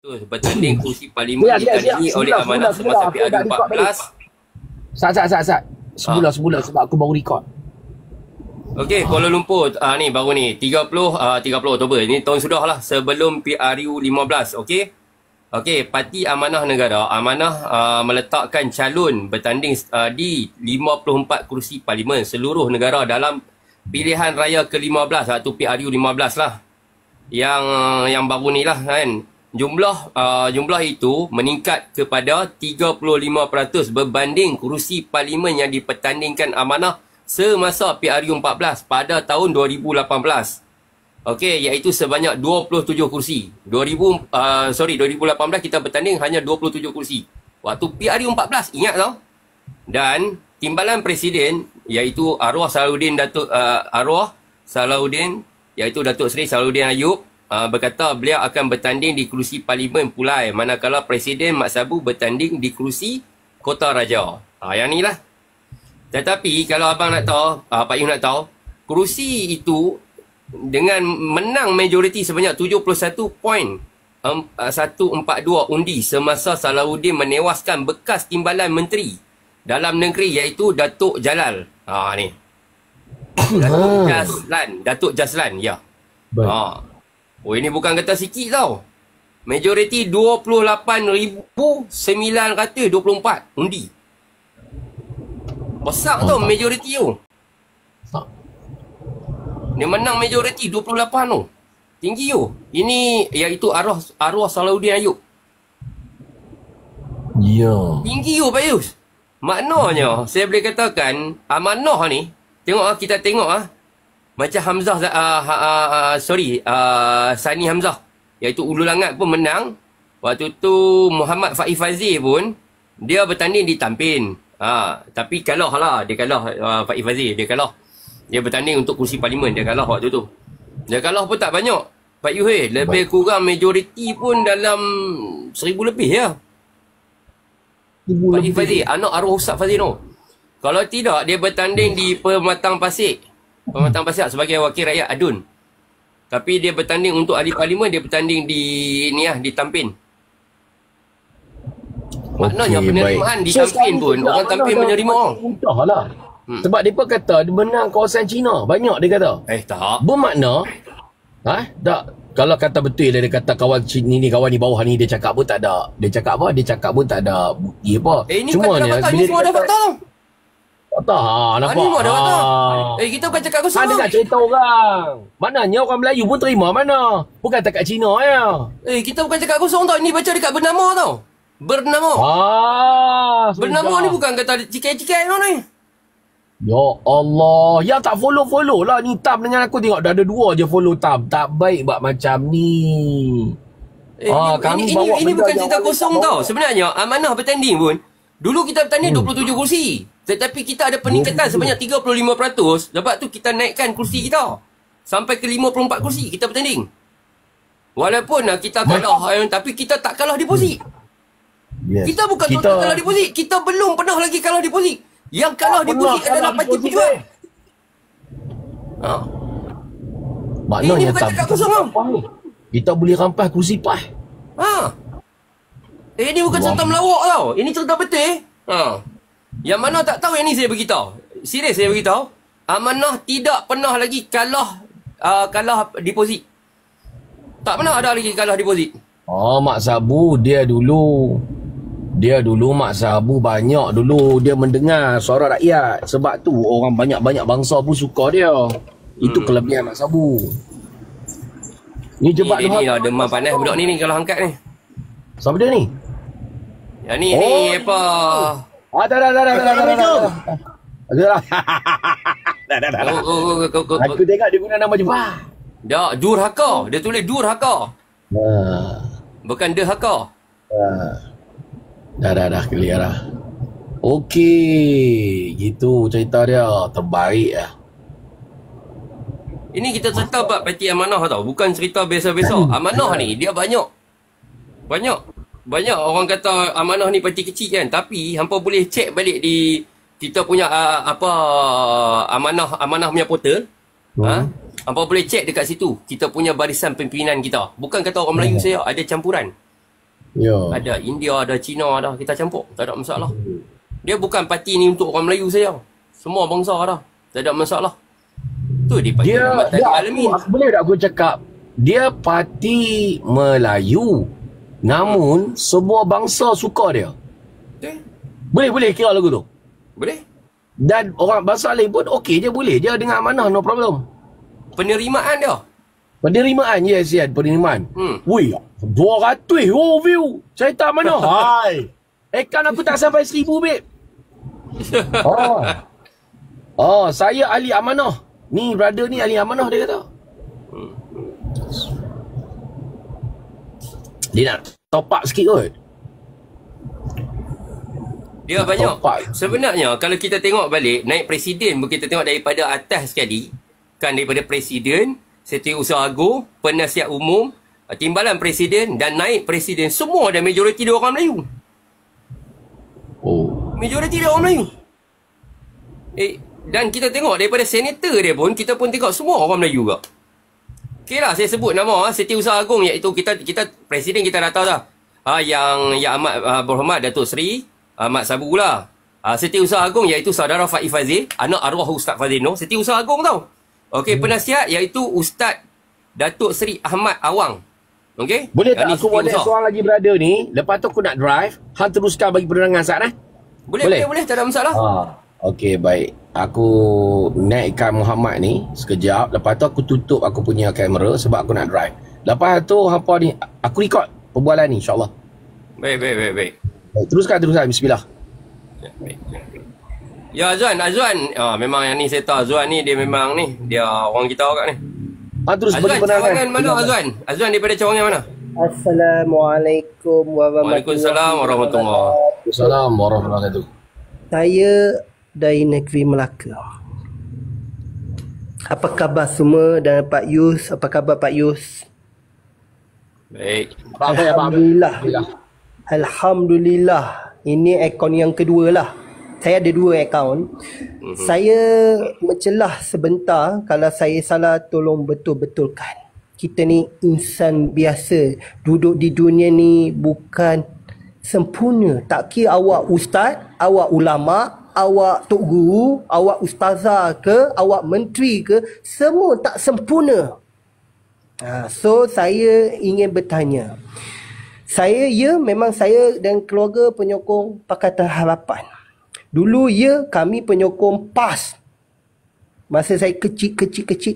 bertanding kursi parlimen ditandingi oleh amanah semasa PRU 14. Sat. Sebulan sebab aku baru record. Okey, Kuala Lumpur ni baru ni 30 Oktober. Ini tahun sudah lah sebelum PRU 15. Okey, Parti Amanah Negara meletakkan calon bertanding di 54 kursi parlimen seluruh negara dalam pilihan raya ke-15 atau PRU 15 lah. Yang baru ni lah kan. Jumlah itu meningkat kepada 35% berbanding kursi parlimen yang dipertandingkan amanah semasa PRU 14 pada tahun 2018. Okey, iaitu sebanyak 27 kursi. 2018 kita bertanding hanya 27 kursi. Waktu PRU 14, ingat tau. Dan timbalan presiden iaitu Datuk Seri Salahuddin Ayub berkata beliau akan bertanding di kerusi parlimen Pulai, manakala Presiden Mat Sabu bertanding di kerusi Kota Raja. Yang ni lah. Tetapi kalau abang nak tahu, Pak Yu nak tahu, kerusi itu dengan menang majoriti sebanyak 71.142 undi semasa Salahuddin menewaskan bekas timbalan menteri dalam negeri iaitu Datuk Jalal. Ni. Datuk Jaslan, ya. Oh, ini bukan kata sikit tau. Majoriti 28,924 undi. Besar tau majoriti tu. Dia menang majoriti 28 tu. Tinggi tu. Ini iaitu arwah Salahuddin Ayub. Ya. Tinggi tu Pak Yus. Maknanya saya boleh katakan amanah ni, kita tengok macam Hamzah Sani Hamzah iaitu Ulu Langat pun menang. Waktu tu Muhammad Faiz Fazil pun dia bertanding di Tampin. Tapi kalah lah. Dia kalah Faiz Fazil. Dia bertanding untuk kursi parlimen. Dia kalah waktu tu. Dia kalah pun tak banyak. Pak Yuhir lebih kurang majoriti pun dalam 1,000 lebih ya. Faiz Fazil, anak arwah Ustaz Fazil tu. Kalau tidak dia bertanding di Pematang Pasir sebagai wakil rakyat Adun. Tapi dia bertanding untuk ahli parlimen, dia bertanding di Tampin. Maknanya penerimaan di Tampin pun orang Tampin menerima. Entahlah. Sebab mereka kata dia menang kawasan Cina. Banyak dia kata. Tak. Bermakna tak. Kalau kata betul dia kata kawan ni kawan di bawah ni dia cakap pun tak ada. Dia cakap apa? Dia cakap pun tak ada bukti apa. Ini cuma ni semua ada fakta tau. Nampak. Ni ada fakta. Kita bukan cakap kosong. Ada tak cerita orang. Maknanya orang Melayu pun terima mana. Bukan tak kat Cina ya. Kita bukan cakap kosong tau. Ini baca dekat bernama tau. Bernama. Bernama ni bukan kata cikai-cikai tau ni. Ya Allah. Ya tak follow lah. Ni Tam dengan aku tengok dah ada 2 je follow Tam. Tak baik buat macam ni. Ini bukan cerita kosong tau. Sebenarnya amanah bertanding pun. Dulu kita bertanding 27 kursi. Tetapi kita ada peningkatan sebanyak 35%. Lepas tu kita naikkan kursi kita. Sampai ke 54 kursi kita bertanding. Walaupun kita kalah. Tapi kita tak kalah deposit. Kita bukan total kalah deposit. Kita belum pernah lagi kalah deposit. Yang kalah deposit adalah Parti Pejuang. Maknanya ini bukan cakap kosong tau. Kita boleh rampas kursi PAS. Ini bukan cerita melawak tau. Ini cerita betul. Yang mana tak tahu yang ni saya beritahu. Serius saya beritahu. Amanah tidak pernah lagi kalah deposit. Tak pernah ada lagi kalah deposit. Mak Sabu dia dulu Mak Sabu banyak dulu dia mendengar suara rakyat. Sebab tu orang banyak bangsa pun suka dia. Itu kelebihan Mak Sabu. Ni jebat ni lah demam panas budak ni kalau angkat ni. Siapa dia ni? Yang ni apa? Dah. Aku tengok dia guna nama jebat. Durhaka. Dia tulis Durhaka. Bukan Dehaka. Dah clear dah. Okey, gitu cerita dia. Terbaik lah. Ini kita cerita bab Parti Amanah tau. Bukan cerita biasa-biasa. Amanah ni dia banyak orang kata Amanah ni parti kecil kan. Tapi hampa boleh cek balik di kita punya Amanah punya portal. Hampa boleh cek dekat situ. Kita punya barisan pimpinan kita. Bukan kata orang Melayu saya ada campuran. Ya. Ada India, ada Cina, ada. Kita campur. Tak ada masalah. Dia bukan parti ni untuk orang Melayu saja. Semua bangsa ada. Tak ada masalah. Tu di parti Rahmatan dia Alamin. aku boleh tak aku cakap dia parti Melayu. Namun semua bangsa suka dia. Okay. Boleh kira lagu tu. Boleh? Dan orang bangsa lain pun okey je, boleh je dengan amanah, no problem. Penerimaan dia. Penerimaan, yes, penerimaan. Wih, 200 view. Saya tak mana. Hai. Kan aku tak sampai 1000, babe. Saya ahli amanah. Ni brother ni ahli amanah, dia kata. Dia nak top up sikit kot. Dia banyak. Sebenarnya kalau kita tengok balik, naik presiden pun kita tengok daripada atas sekali. Kan daripada presiden, Setiausaha Agung, Penasihat Umum, Timbalan Presiden dan naik presiden, semua ada majoriti dia orang Melayu. Majoriti dia orang Melayu. Dan kita tengok daripada senator dia pun, kita pun tengok semua orang Melayu juga. Okey lah, saya sebut nama Setiausaha Agung, iaitu kita presiden kita dah tahu dah. Yang amat berhormat Datuk Seri Ahmad Sabula. Setiausaha Agung iaitu saudara Faiz Fazil, anak arwah Ustaz Fazil Noh. Setiausaha Agung tau. Okey, penasihat iaitu Ustaz Datuk Seri Ahmad Awang. Okey? Boleh tak aku boleh seorang lagi brother ni, lepas tu aku nak drive, hang teruskan bagi penerangan saat Boleh, tak ada masalah. Okey, baik. Aku naikkan Muhammad ni sekejap, lepas tu aku tutup aku punya kamera sebab aku nak drive. Lepas tu hampa ni aku record perbualan ni, insya-Allah. Baik. Baik, teruskan bismillah. Baik. Ya Azwan. Memang yang ni saya tahu Azwan ni dia memang ni, dia orang kita agak ni. Terus Azwan, cawangan mana Azwan? Azwan daripada cawangan mana? Assalamualaikum warahmatullahi wabarakatuh. Waalaikumsalam warahmatullahi wabarakatuh. Assalamualaikum warahmatullahi wabarakatuh. Saya dari negeri Melaka. Apa khabar semua dan Pak Yus? Apa khabar Pak Yus? Baik. Alhamdulillah. Ini akaun yang kedua lah. Saya ada 2 akaun. Saya mencelah sebentar. Kalau saya salah, tolong betul-betulkan. Kita ni insan biasa. Duduk di dunia ni bukan sempurna. Tak kira awak ustaz, awak ulama, awak tok guru, awak ustazah ke, awak menteri ke, semua tak sempurna. So saya ingin bertanya. Memang saya dan keluarga penyokong Pakatan Harapan. Dulu kami penyokong PAS. Masa saya kecil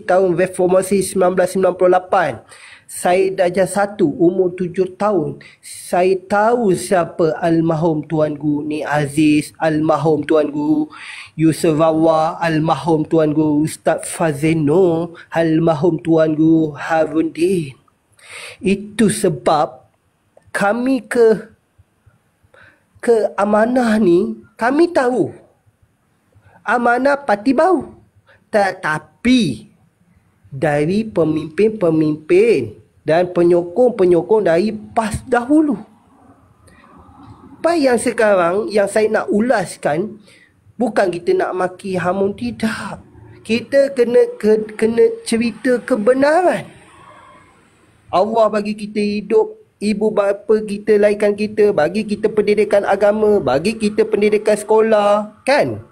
tahun reformasi 1998. Saya darjah 1, umur 7 tahun. Saya tahu siapa almarhum Tuan Guru Ni Aziz, almarhum Tuan Guru Yusuf Awwa, almarhum Tuan Guru Ustaz Fazil Noh, almarhum Tuan Guru Haruddin. Itu sebab kami ke amanah ni, kami tahu amanah parti baru, tetapi dari pemimpin-pemimpin dan penyokong-penyokong dari PAS dahulu. Apa yang sekarang yang saya nak ulaskan, bukan kita nak maki hamun, tidak. Kita kena cerita kebenaran. Allah bagi kita hidup, ibu bapa kita lahirkan kita, bagi kita pendidikan agama, bagi kita pendidikan sekolah, kan?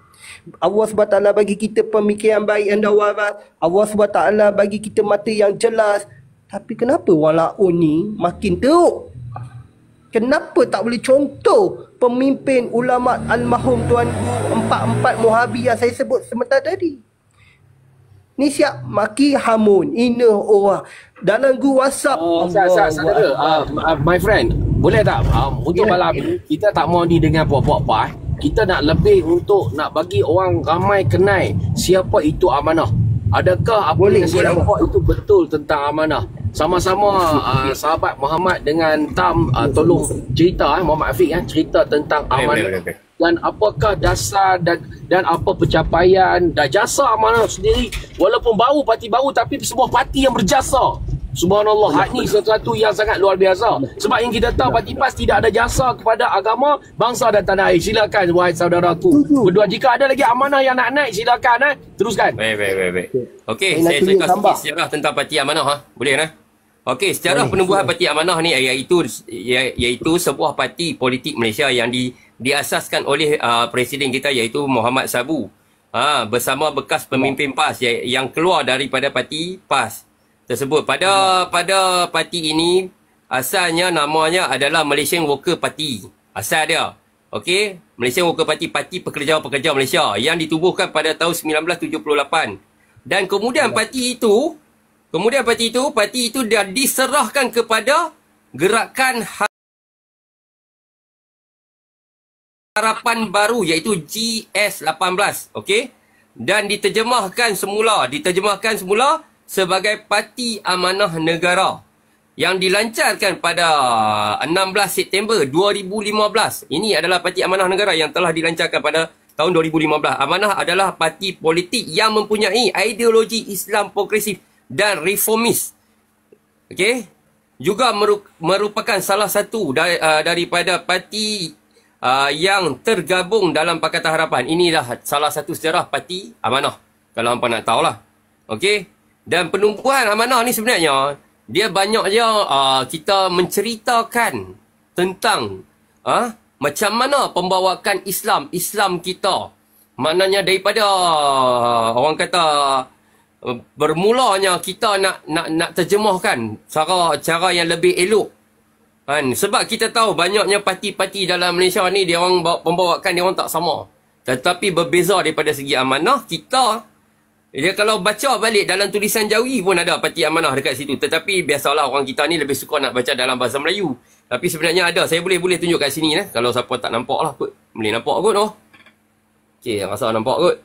Allah SWT bagi kita pemikiran baik dan waras. Allah SWT bagi kita mata yang jelas. Tapi kenapa orang laun ni makin teruk? Kenapa tak boleh contoh pemimpin ulama almarhum Tuan Guru 4 Muhabi yang saya sebut sebentar tadi? Ni siap maki hamun, ina orang dalam guru WhatsApp. My friend, boleh tak untuk malam ni kita tak mau ni dengan puak-puak. Kita nak lebih untuk nak bagi orang ramai kenal siapa itu amanah. Adakah apa yang saya nampak itu betul tentang amanah? Sama-sama sahabat Muhammad dengan Tam tolong cerita Muhammad Afiq cerita tentang amanah. Dan apakah dasar dan apa pencapaian dan jasa amanah sendiri, walaupun baru parti baru tapi sebuah parti yang berjasa. Subhanallah, hak ni sesuatu yang sangat luar biasa. Sebab yang kita tahu parti PAS tidak ada jasa kepada agama, bangsa dan tanah air. Silakan wahai saudaraku berdua, jika ada lagi amanah yang nak naik, silakan teruskan. Baik. Okey, saya cerita sikit sejarah tentang parti amanah Boleh Okey, secara penubuhan Parti Amanah ni iaitu sebuah parti politik Malaysia yang diasaskan oleh presiden kita iaitu Muhammad Sabu. Bersama bekas pemimpin PAS yang keluar daripada parti PAS tersebut. Pada parti ini asalnya namanya adalah Malaysian Worker Party. Asal dia. Okey, Malaysian Worker Party, Parti Pekerja-Pekerja Malaysia yang ditubuhkan pada tahun 1978. Dan kemudian parti itu dah diserahkan kepada Gerakan Harapan Baru iaitu GS18, okey, dan diterjemahkan semula sebagai Parti Amanah Negara yang dilancarkan pada 16 September 2015. Ini adalah Parti Amanah Negara yang telah dilancarkan pada tahun 2015. Amanah adalah parti politik yang mempunyai ideologi Islam progresif dan reformis. Okey, juga merupakan salah satu daripada parti yang tergabung dalam Pakatan Harapan. Inilah salah satu sejarah Parti Amanah, kalau hangpa nak tahulah. Okey, dan penubuhan Amanah ni sebenarnya dia banyak je kita menceritakan tentang macam mana pembawakan Islam kita. Maknanya daripada orang kata bermulanya kita nak terjemahkan cara yang lebih elok. Sebab kita tahu banyaknya parti-parti dalam Malaysia ni dia orang pembawakan dia orang tak sama. Tetapi berbeza daripada segi amanah. Dia kalau baca balik dalam tulisan Jawi pun ada Parti Amanah dekat situ. Tetapi biasalah orang kita ni lebih suka nak baca dalam bahasa Melayu. Tapi sebenarnya ada. Saya boleh tunjuk kat sini kalau siapa tak nampak lah kot. Boleh nampak kot Okey, rasa nampak kot.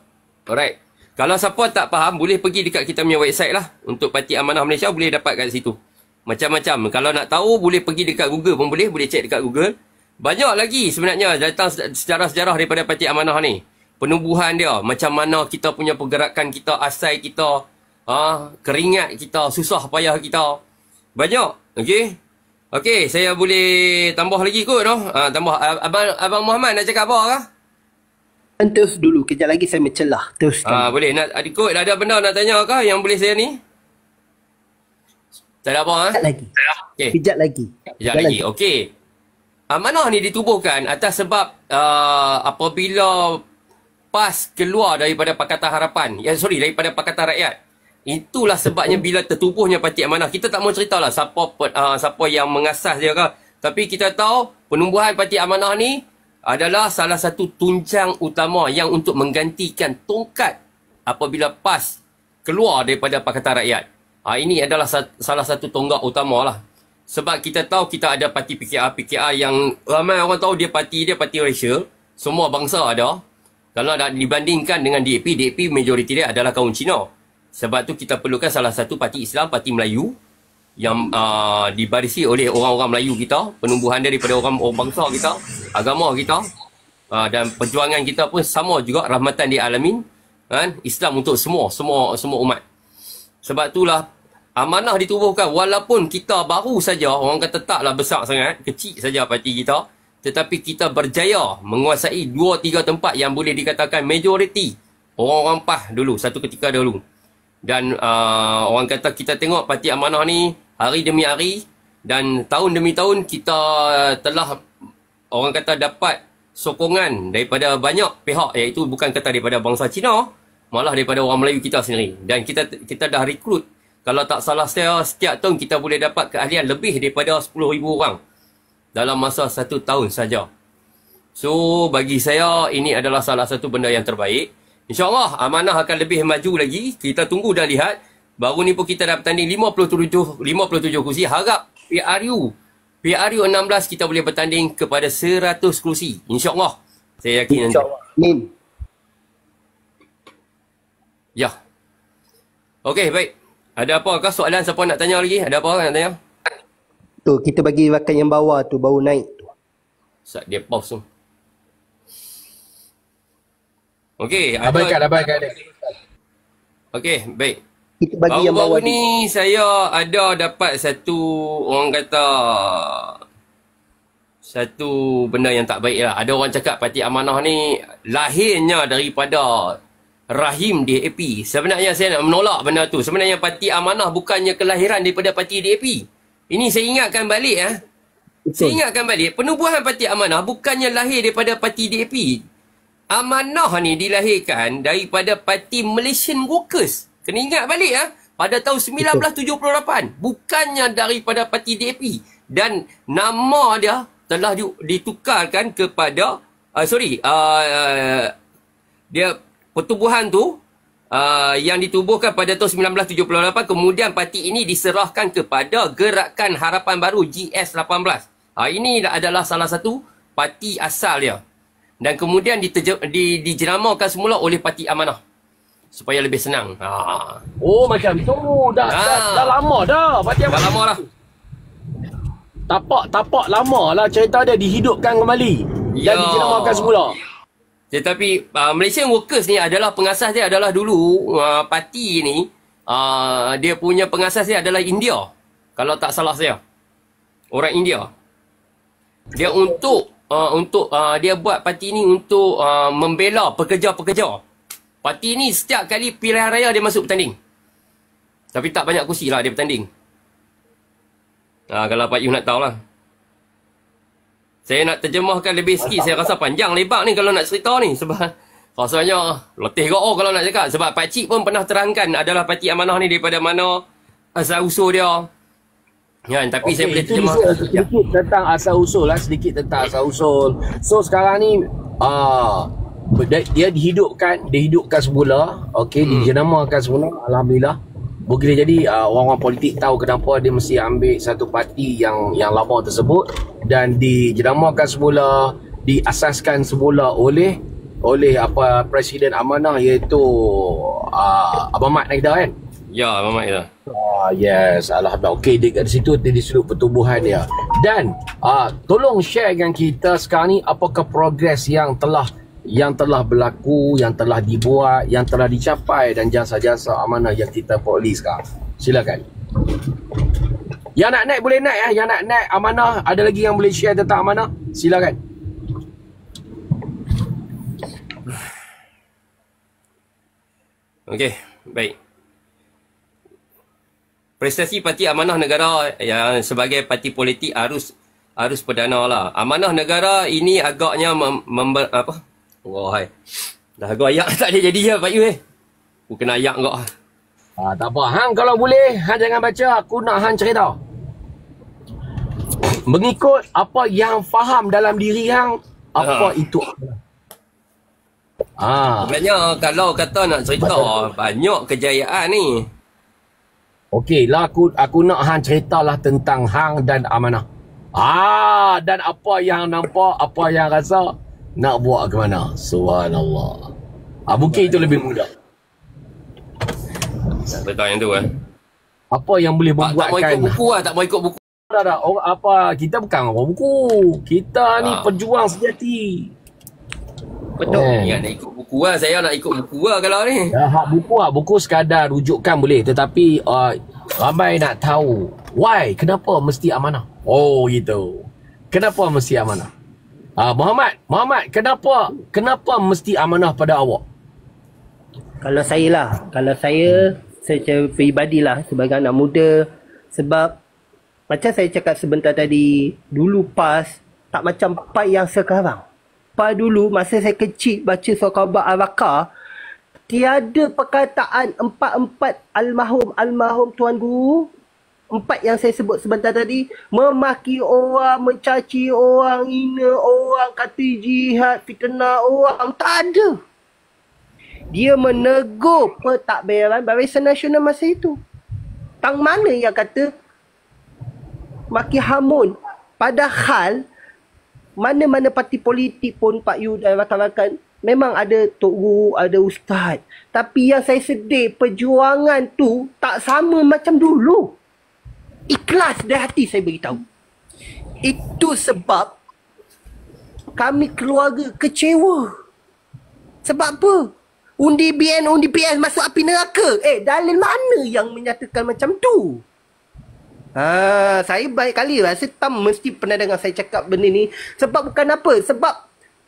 Alright. Kalau siapa tak faham, boleh pergi dekat kita punya website lah. Untuk Parti Amanah Malaysia, boleh dapat kat situ. Macam-macam. Kalau nak tahu, boleh pergi dekat Google pun boleh. Boleh check dekat Google. Banyak lagi sebenarnya datang sejarah-sejarah daripada Parti Amanah ni. Penubuhan dia. Macam mana kita punya pergerakan kita, asal kita, keringat kita, susah payah kita. Banyak. Okey. Okey, saya boleh tambah lagi kot. Tambah. Abang Muhammad nak cakap apa kah? Terus dulu, kejap lagi saya mencelah. Teruskan. Boleh. Ikut ada benda nak tanya kah yang boleh saya ni? Tak ada apa? Kejap lagi. Okay. Kejap lagi. Okey. Amanah ni ditubuhkan atas sebab apabila PAS keluar daripada Pakatan Harapan. Daripada Pakatan Rakyat. Itulah sebabnya bila tertubuhnya Parti Amanah. Kita tak mau ceritalah siapa yang mengasas dia kah. Tapi kita tahu penubuhan Parti Amanah ni adalah salah satu tunjang utama yang untuk menggantikan tongkat apabila PAS keluar daripada Pakatan Rakyat. Ini adalah salah satu tonggak utama lah. Sebab kita tahu kita ada parti PKR yang ramai orang tahu dia parti racial. Semua bangsa ada. Kalau nak dibandingkan dengan DAP majoriti dia adalah kaum Cina. Sebab tu kita perlukan salah satu parti Islam, parti Melayu yang dibarisi oleh orang-orang Melayu kita, penubuhan dia daripada orang bangsa kita, agama kita, dan perjuangan kita pun sama juga, rahmatan di alamin, Islam untuk semua umat. Sebab itulah amanah ditubuhkan walaupun kita baru saja, orang kata taklah besar sangat, kecil saja parti kita, tetapi kita berjaya menguasai 2-3 tempat yang boleh dikatakan majoriti orang-orang PAS dulu, satu ketika dahulu. Dan orang kata kita tengok Parti Amanah ni hari demi hari dan tahun demi tahun kita telah orang kata dapat sokongan daripada banyak pihak, iaitu bukan kata daripada bangsa Cina, malah daripada orang Melayu kita sendiri. Dan kita dah rekrut, kalau tak salah saya, setiap tahun kita boleh dapat keahlian lebih daripada 10,000 orang dalam masa 1 tahun saja. So bagi saya ini adalah salah satu benda yang terbaik. InsyaAllah Amanah akan lebih maju lagi. Kita tunggu dan lihat. Baru ni pun kita dah bertanding 57 kursi. Harap PRU 16 kita boleh bertanding kepada 100 kursi. InsyaAllah. Saya yakin InsyaAllah. Amin. Ya. Okey, baik. Ada apakah soalan? Siapa nak tanya lagi? Ada apa nak tanya? Tu, kita bagi rakan yang bawah tu, baru naik tu. Dia pause tu. Okey, abaikan. Okey, baik. Kita bagi yang bawah ni saya ada dapat satu, orang kata, satu benda yang tak baik lah. Ada orang cakap Parti Amanah ni lahirnya daripada rahim DAP. Sebenarnya saya nak menolak benda tu. Sebenarnya Parti Amanah bukannya kelahiran daripada Parti DAP. Ini saya ingatkan balik Saya ingatkan balik, penubuhan Parti Amanah bukannya lahir daripada Parti DAP. Amanah ni dilahirkan daripada Parti Malaysian Workers. Kena ingat balik pada tahun 1978. Bukannya daripada Parti DAP. Dan nama dia telah ditukarkan kepada dia pertubuhan tu yang ditubuhkan pada tahun 1978, kemudian parti ini diserahkan kepada Gerakan Harapan Baru GS18. Ini adalah salah satu parti asal dia. Dan kemudian dijenamakan semula oleh Parti Amanah supaya lebih senang. Oh, macam tu. Dah lama dah. Parti Amanah. Dah lama dah. Tapak lama lah cerita dia dihidupkan kembali. Dan dijenamakan semula. Tetapi Malaysian Workers ni adalah pengasas dia adalah dulu parti ni dia punya pengasas dia adalah India. Kalau tak salah saya. Orang India. Dia dia buat parti ni untuk membela pekerja-pekerja. Parti ni setiap kali pilihan raya dia masuk bertanding. Tapi tak banyak kursi lah dia bertanding. Kalau Pak Yu nak tahu lah. Saya nak terjemahkan lebih sikit. Saya rasa panjang lebar ni kalau nak cerita ni. Sebab rasanya letih kau kalau nak cakap. Sebab Pak Cik pun pernah terangkan adalah Parti Amanah ni daripada mana asal-usul dia. Tapi saya boleh terjemahkan sedikit tentang asal-usul lah. Sedikit tentang asal-usul. So sekarang ni dia dihidupkan semula. Dijenamakan semula. Alhamdulillah. Boleh jadi orang-orang politik tahu kenapa dia mesti ambil satu parti yang lama tersebut dan dijenamakan semula, diasaskan semula oleh Presiden Amanah iaitu Abang Mat kita kan? Ya, Abang Mat kita. Yes, alhamdulillah. Okey, dekat situ di sudut pertubuhan dia. Dan tolong share dengan kita sekarang ni apakah progres yang telah berlaku, yang telah dibuat, yang telah dicapai dan jasa-jasa amanah yang kita peroleh sekarang. Silakan. Yang nak naik boleh naik yang nak naik amanah, ada lagi yang boleh share tentang amanah? Silakan. Okey, baik. Prestasi Parti Amanah Negara yang sebagai parti politik harus perdana lah. Amanah Negara ini agaknya Wahai. Dah agak ayak tak ada jadi Pak Yu kena ayak kau. Tak apa. Hang kalau boleh, hang jangan baca. Aku nak hang cerita. Mengikut apa yang faham dalam diri hang, apa itu. Sebenarnya kalau kata nak cerita, banyak kejayaan ni. Okey lah, aku nak hang ceritalah tentang hang dan amanah. Dan apa yang nampak, apa yang rasa, nak buat ke mana? Subhanallah. Mungkin itu lebih mudah. Betul yang tu Apa yang boleh membuatkan tak mau ikut buku tak mau ikut buku. Kita bukan orang buku. Kita ni pejuang sejati. Betul. Ingat nak ikut buku saya nak ikut buku kalau ni. Buku sekadar rujukan boleh, tetapi ramai nak tahu kenapa mesti amanah. Gitu. Kenapa mesti amanah? Muhammad, kenapa mesti amanah pada awak? Kalau saya secara peribadilah sebagai anak muda, sebab macam saya cakap sebentar tadi, dulu PAS tak macam PAS yang sekarang. PAS dulu masa saya kecil baca surah khabar Al-Baqarah, tiada perkataan empat almarhum Tuan Guru. 4 yang saya sebut sebentar tadi, memaki orang, mencaci orang, hina orang, kata jihad, fitnah orang, tak ada. Dia menegur pentadbiran Barisan Nasional masa itu. Tang mana yang kata maki hamun? Padahal mana-mana parti politik pun Pak Yu dan rakan-rakan memang ada Tok Guru, ada Ustaz. Tapi yang saya sedih, perjuangan tu tak sama macam dulu. Ikhlas dari hati saya beritahu. Itu sebab kami keluarga kecewa. Sebab apa? Undi BN, undi PS masuk api neraka. Dalil mana yang menyatakan macam tu? Saya baik kali rasa Tam mesti pernah dengar saya cakap benda ni. Sebab bukan apa? Sebab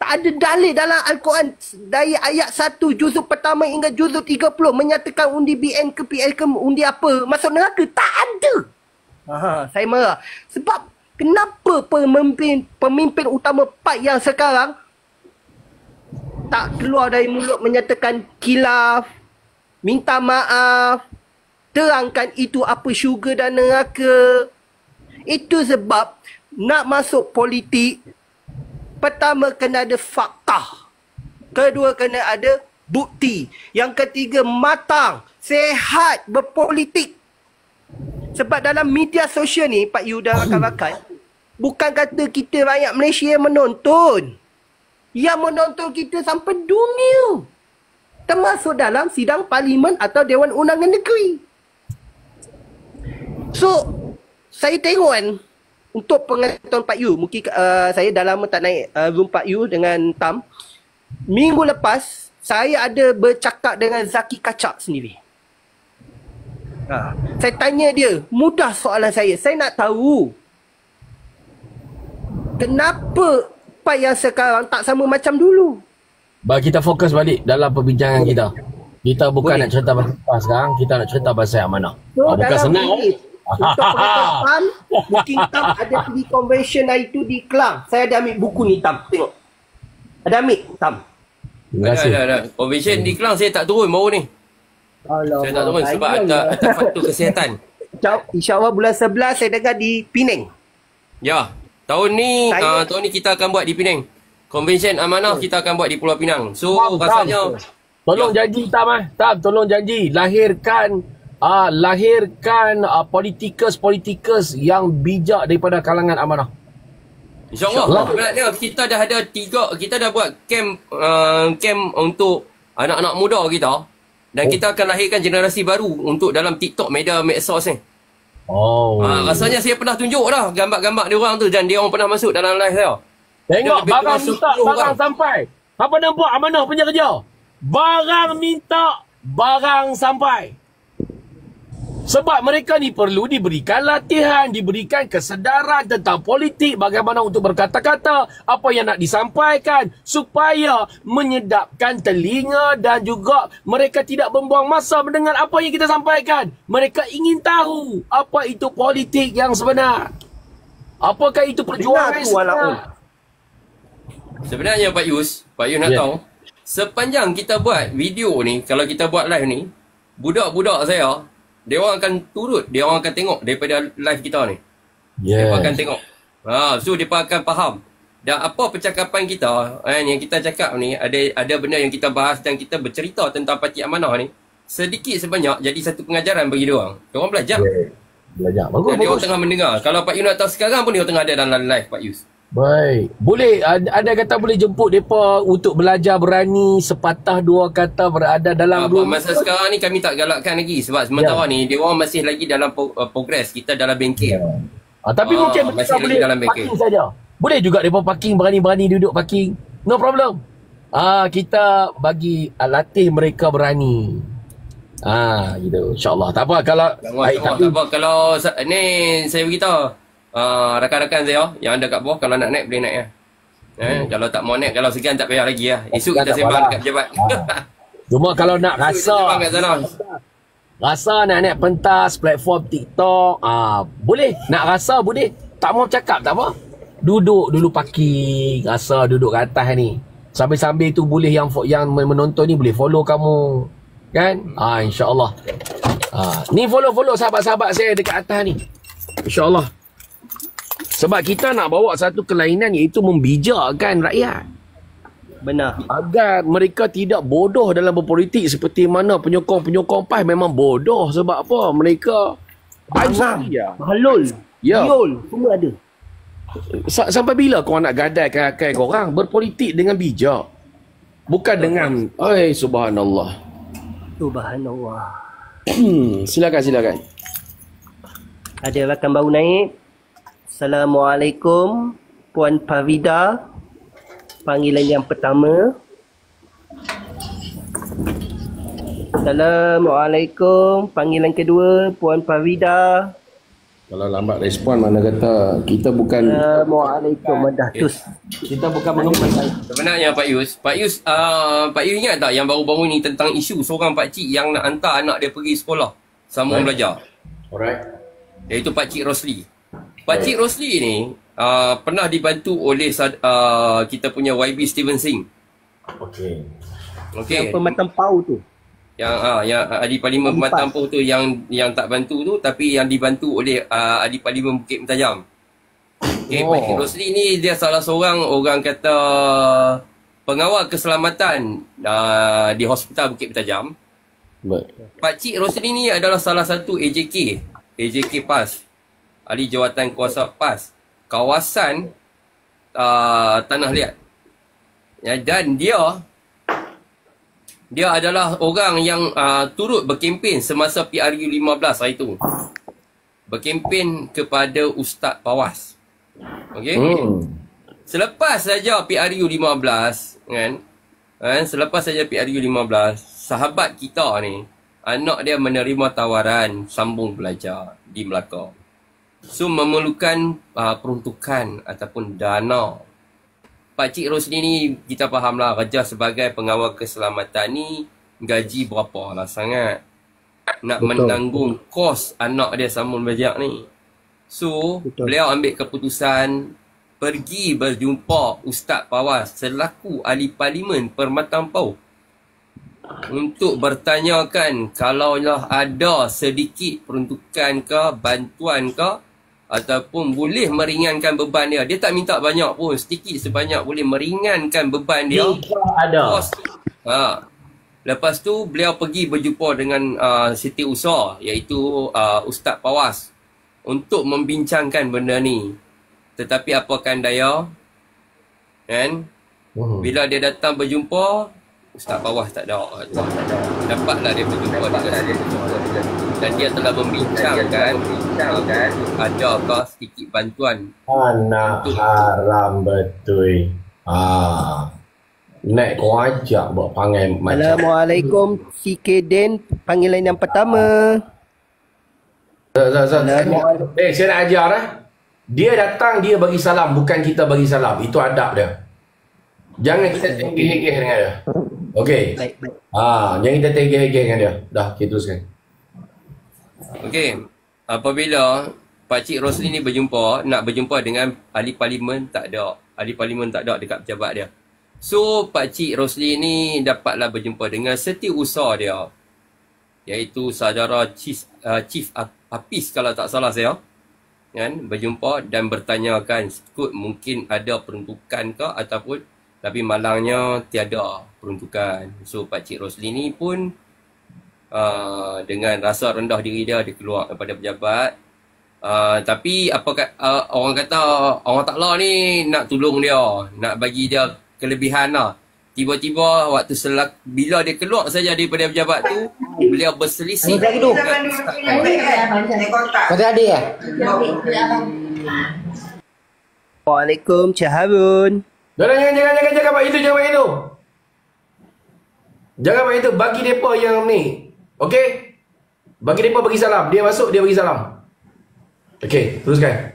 Tak ada dalil dalam Al-Quran dari ayat 1 juzuk pertama hingga juzuk 30 menyatakan undi BN ke PL ke undi apa masuk neraka. Tak ada. Saya marah. Sebab kenapa pemimpin utama PAT yang sekarang tak keluar dari mulut menyatakan khilaf, minta maaf, terangkan itu apa syurga dan neraka. Itu sebab nak masuk politik, pertama kena ada fakta. Kedua kena ada bukti. Yang ketiga matang, sehat berpolitik. Sebab dalam media sosial ni Pak Yu dan rakan-rakan, bukan kata kita rakyat Malaysia yang menonton. Yang menonton kita sampai dunia. Termasuk dalam sidang parlimen atau Dewan Undangan Negeri. So, saya tengok kan, untuk pengetahuan Pak Yu, mungkin saya dah lama tak naik room Pak Yu dengan Tam. Minggu lepas, saya ada bercakap dengan Zaki Kacak sendiri. Saya tanya dia, mudah soalan saya. Saya nak tahu, kenapa PAT yang sekarang tak sama macam dulu? Kita fokus balik dalam perbincangan kita. Kita bukan nak cerita pasal PAT sekarang, kita nak cerita pasal amanah. Bukan senang. Untuk pengetahuan, mungkin Tam ada pergi convention hari tu di Kelang. Saya ada ambil buku ni, Tam. Tengok. Ada ambil, Tam. Terima kasih. Ada. Convention di Kelang saya tak turun baru ni. Saya tak turun sebab ada faktor kesihatan. InsyaAllah bulan 11 saya dengar di Penang. Ya. Tahun ni kita akan buat di Penang. Convention amanah kita akan buat di Pulau Pinang. So rasanya tolong janji Tam tolong janji lahirkan politikus yang bijak daripada kalangan amanah. InsyaAllah. Sebenarnya kita dah ada kita dah buat camp untuk anak-anak muda kita. Dan kita akan lahirkan generasi baru untuk dalam TikTok, media medsos ni. Rasanya saya pernah tunjuk dah gambar-gambar dia orang tu dan dia orang pernah masuk dalam live saya. Tengok barang minta, barang sampai. Apa nampak amanah punya kerja? Barang minta, barang sampai. Sebab mereka ni perlu diberikan latihan, diberikan kesedaran tentang politik, bagaimana untuk berkata-kata, apa yang nak disampaikan, supaya menyedapkan telinga dan juga mereka tidak membuang masa mendengar apa yang kita sampaikan. Mereka ingin tahu apa itu politik yang sebenar. Apakah itu perjuangan yang sebenar. Sebenarnya Pak Yus nak tahu, sepanjang kita buat video ni, kalau kita buat live ni, budak-budak saya, dia orang akan turut, dia orang akan tengok daripada live kita ni. Dia akan tengok. So dia akan faham. Dan apa percakapan kita yang kita cakap ni, ada benda yang kita bahas dan kita bercerita tentang Parti Amanah ni, sedikit sebanyak jadi satu pengajaran bagi dia orang. Dia orang belajar. Belajar. Bagus. Dan dia orang tengah mendengar. Kalau Pak Yus nak tahu sekarang pun dia tengah ada dalam live Pak Yus. Baik. Boleh, ada kata boleh jemput mereka untuk belajar berani sepatah dua kata berada dalam room. Masa sekarang ni kami tak galakkan lagi sebab sementara ni dia orang masih lagi dalam progres. Kita dalam bengkel. Tapi mungkin mereka boleh parking saja. Boleh juga mereka parking, berani-berani duduk parking. No problem. Kita bagi latih mereka berani. Gitu. InsyaAllah. Tak apa kalau tak apa kalau ni saya beritahu. Rakan-rakan saya yang ada kat bawah, kalau nak naik boleh naik ya. Kalau tak mau naik, kalau sekian tak payah lagi ya. Esok kita sembang dekat pejabat. Cuma kalau nak rasa nak naik pentas platform TikTok, boleh. Nak rasa boleh. Tak mau cakap tak apa. Duduk dulu parking, rasa duduk kat atas ni. Sambil-sambil tu boleh yang menonton ni boleh follow kamu. Kan? InsyaAllah. Ni follow sahabat-sahabat saya dekat atas ni. InsyaAllah. Sebab kita nak bawa satu kelainan iaitu membijakkan rakyat. Benar. Agar mereka tidak bodoh dalam berpolitik seperti mana penyokong-penyokong PAS memang bodoh. Sebab apa? Mereka halul, liul, semua ada. Sampai bila korang nak gadaikan korang berpolitik dengan bijak? Bukan dengan subhanallah. Subhanallah. Silakan. Ada rakan baru naik. Assalamualaikum Puan Farida. Panggilan yang pertama. Assalamualaikum. Panggilan kedua Puan Farida. Kalau lambat respon mana kata kita bukan Assalamualaikum Madatus. kita bukan mengemas. Sebenarnya Pak Yus, Pak Yus ingat tak yang baru-baru ni tentang isu seorang pakcik yang nak hantar anak dia pergi sekolah sambung belajar? Alright. Iaitu Pakcik Rosli. Pakcik Rosli ni pernah dibantu oleh kita punya YB Steven Singh. Okey. Okey. Yang pematang pau tu. Yang ahli parlimen Pematang Poh tu yang tak bantu tu, tapi yang dibantu oleh ahli parlimen Bukit Mentajam. Okey, Pakcik Rosli ni dia salah seorang orang kata pengawal keselamatan di Hospital Bukit Mentajam. Baik. Pakcik Rosli ni adalah salah satu AJK PAS, ahli jawatan kuasa PAS kawasan Tanah Liat. Ya, dan dia adalah orang yang turut berkempen semasa PRU 15 hari itu. Berkempen kepada Ustaz Pawas. Okey. Selepas saja PRU 15 kan, selepas saja PRU 15, sahabat kita ni anak dia menerima tawaran sambung belajar di Melaka. So memerlukan peruntukan ataupun dana. Pakcik Rosli ni kita fahamlah kerja sebagai pengawal keselamatan ni gaji berapa lah sangat. Nak menanggung kos anak dia sambung belajar ni. So beliau ambil keputusan pergi berjumpa Ustaz Pawas selaku ahli parlimen Permatang Poh untuk bertanyakan kalaulah ada sedikit peruntukan ke, bantuan ke, ataupun boleh meringankan beban dia. Dia tak minta banyak pun, sedikit sebanyak boleh meringankan beban dia. Ada. Lepas tu beliau pergi berjumpa dengan Setiausaha iaitu Ustaz Pawas untuk membincangkan benda ni. Tetapi apakan daya, kan? Bila dia datang berjumpa, Ustaz Pawas tak ada. Dapatlah dia berjumpa dengan dia. Dan dia telah membincangkan adakah sedikit bantuan. Anak haram betul. Naik kau ajak buat panggil macam. Assalamualaikum CK Den, panggilan yang pertama. Saya nak ajar Dia datang, dia bagi salam, bukan kita bagi salam. Itu adab dia. Jangan kita tenggih-tenggih dengan dia. Okey. Baik. Jangan kita tenggih-tenggih dengan dia. Dah, kita teruskan. Okey, apabila Pakcik Rosli ni nak berjumpa dengan ahli parlimen, tak ada. Ahli parlimen tak ada dekat pejabat dia. So, Pakcik Rosli ni dapatlah berjumpa dengan setiausaha dia. Iaitu saudara Chief Apis kalau tak salah saya. Kan? Berjumpa dan bertanyakan mungkin ada peruntukan ke ataupun, tapi malangnya tiada peruntukan. So, Pakcik Rosli ni pun dengan rasa rendah diri dia keluar kepada pejabat. Tapi orang kata orang taklah ni nak tolong dia, nak bagi dia kelebihan lah. Tiba-tiba waktu bila dia keluar saja daripada pejabat tu, beliau berselisih. Kata adik ya? Waalaikumsalam Cik Harun. Jangan buat itu, jangan buat itu. Jangan buat itu, bagi depa yang ni. Okey? Bagi depa bagi salam. Dia masuk, dia bagi salam. Okey, teruskan.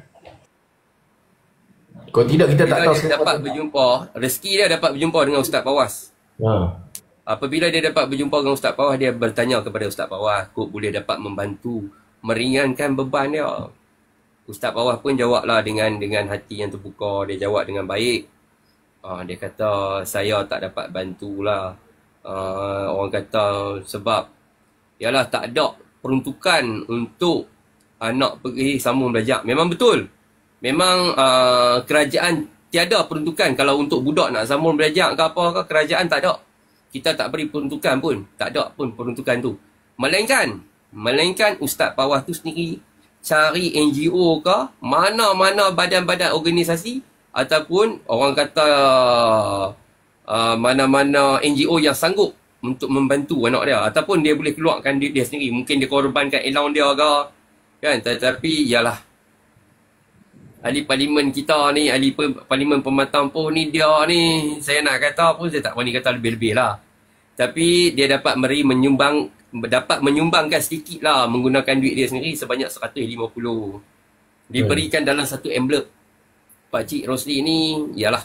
Kalau tidak kita tak tahu. Dia dapat berjumpa, rezeki dia dapat berjumpa dengan Ustaz Pawas. Apabila dia dapat berjumpa dengan Ustaz Pawas, dia bertanya kepada Ustaz Pawas, kok boleh dapat membantu meringankan beban dia. Ustaz Pawas pun jawablah dengan hati yang terbuka. Dia jawab dengan baik. Dia kata, saya tak dapat bantulah. Orang kata sebab ialah tak ada peruntukan untuk anak pergi sambung belajar. Memang betul. Memang kerajaan tiada peruntukan kalau untuk budak nak sambung belajar ke apa ke, kerajaan tak ada. Kita tak beri peruntukan pun. Tak ada pun peruntukan tu. Melainkan Ustaz Pawas tu sendiri cari NGO ke, mana-mana badan-badan organisasi ataupun orang kata mana-mana NGO yang sanggup untuk membantu anak dia, ataupun dia boleh keluarkan dia sendiri. Mungkin dia korbankan allowance dia ke, kan? Tetapi ialah ahli parlimen kita ni, ahli parlimen Pematang Poh ni, dia ni saya nak kata pun saya tak berani kata lebih-lebih lah, tapi dia dapat menyumbangkan sedikit lah, menggunakan duit dia sendiri sebanyak 150 Diberikan dalam satu envelope. Pakcik Rosli ni, ialah.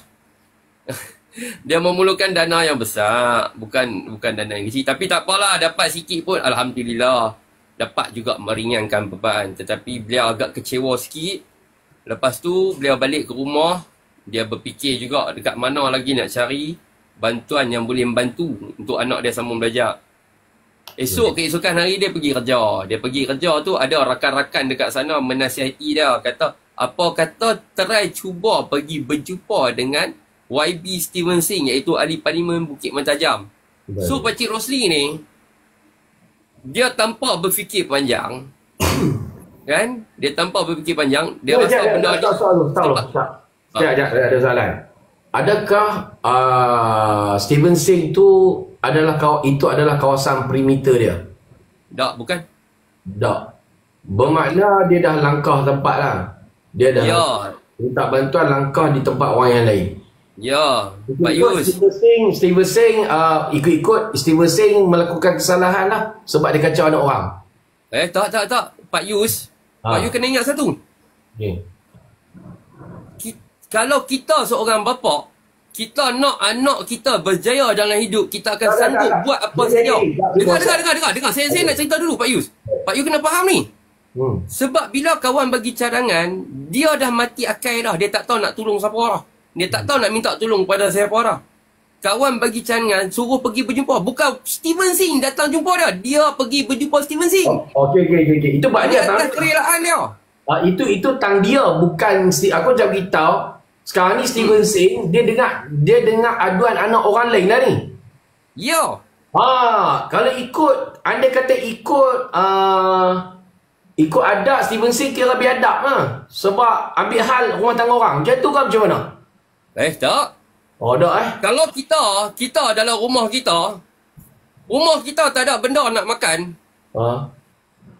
Dia memerlukan dana yang besar. Bukan dana yang kecil. Tapi tak apalah, dapat sikit pun. Alhamdulillah. Dapat juga meringankan beban. Tetapi beliau agak kecewa sikit. Lepas tu, beliau balik ke rumah. Dia berfikir juga dekat mana lagi nak cari bantuan yang boleh membantu untuk anak dia sambung belajar. Keesokan hari dia pergi kerja. Dia pergi kerja tu ada rakan-rakan dekat sana menasihati dia. Kata, apa kata try cuba pergi berjumpa dengan YB Steven Singh, iaitu ahli parlimen Bukit Mentajam. So Pakcik Rosli ni, dia tanpa berfikir panjang, kan? Dia tanpa berfikir panjang, dia rasa benda ni. Sekejap, ada soalan. Adakah Steven Singh tu adalah kawasan perimeter dia? Tak, bukan. Tak. Bermakna dia dah langkah tempat lah. Dia dah minta bantuan langkah di tempat orang yang lain. Ya, Pak Yus. Steven Singh ikut Steven Singh melakukan kesalahan lah sebab dia kacau anak orang. Tak. Pak Yus. Pak Yus kena ingat satu. Okay. Kalau kita seorang bapa, kita nak anak kita berjaya dalam hidup, kita akan sanggup buat apa saja. Dengar. Saya nak cerita dulu Pak Yus. Pak Yus kena faham ni. Sebab bila kawan bagi cadangan, dia dah mati akal dah. Dia tak tahu nak tolong siapa dah. Dia tak tahu nak minta tolong pada siapa dah. Kawan bagi cadangan, suruh pergi berjumpa. Bukan Steven Singh datang jumpa dia. Dia pergi berjumpa Steven Singh. Okey. Itu banyak tang kerelaan dia. Itu tang dia, bukan aku jawab beritahu. Sekarang ni Steven Singh dia dengar aduan anak orang lain dah ni. Ya. Kalau ikut anda kata ikut adat, Steven Singh kira biadab lah. Sebab ambil hal rumah tangga orang. Macam tu kan macam mana? Tak. Tak Kalau kita dalam rumah kita tak ada benda nak makan.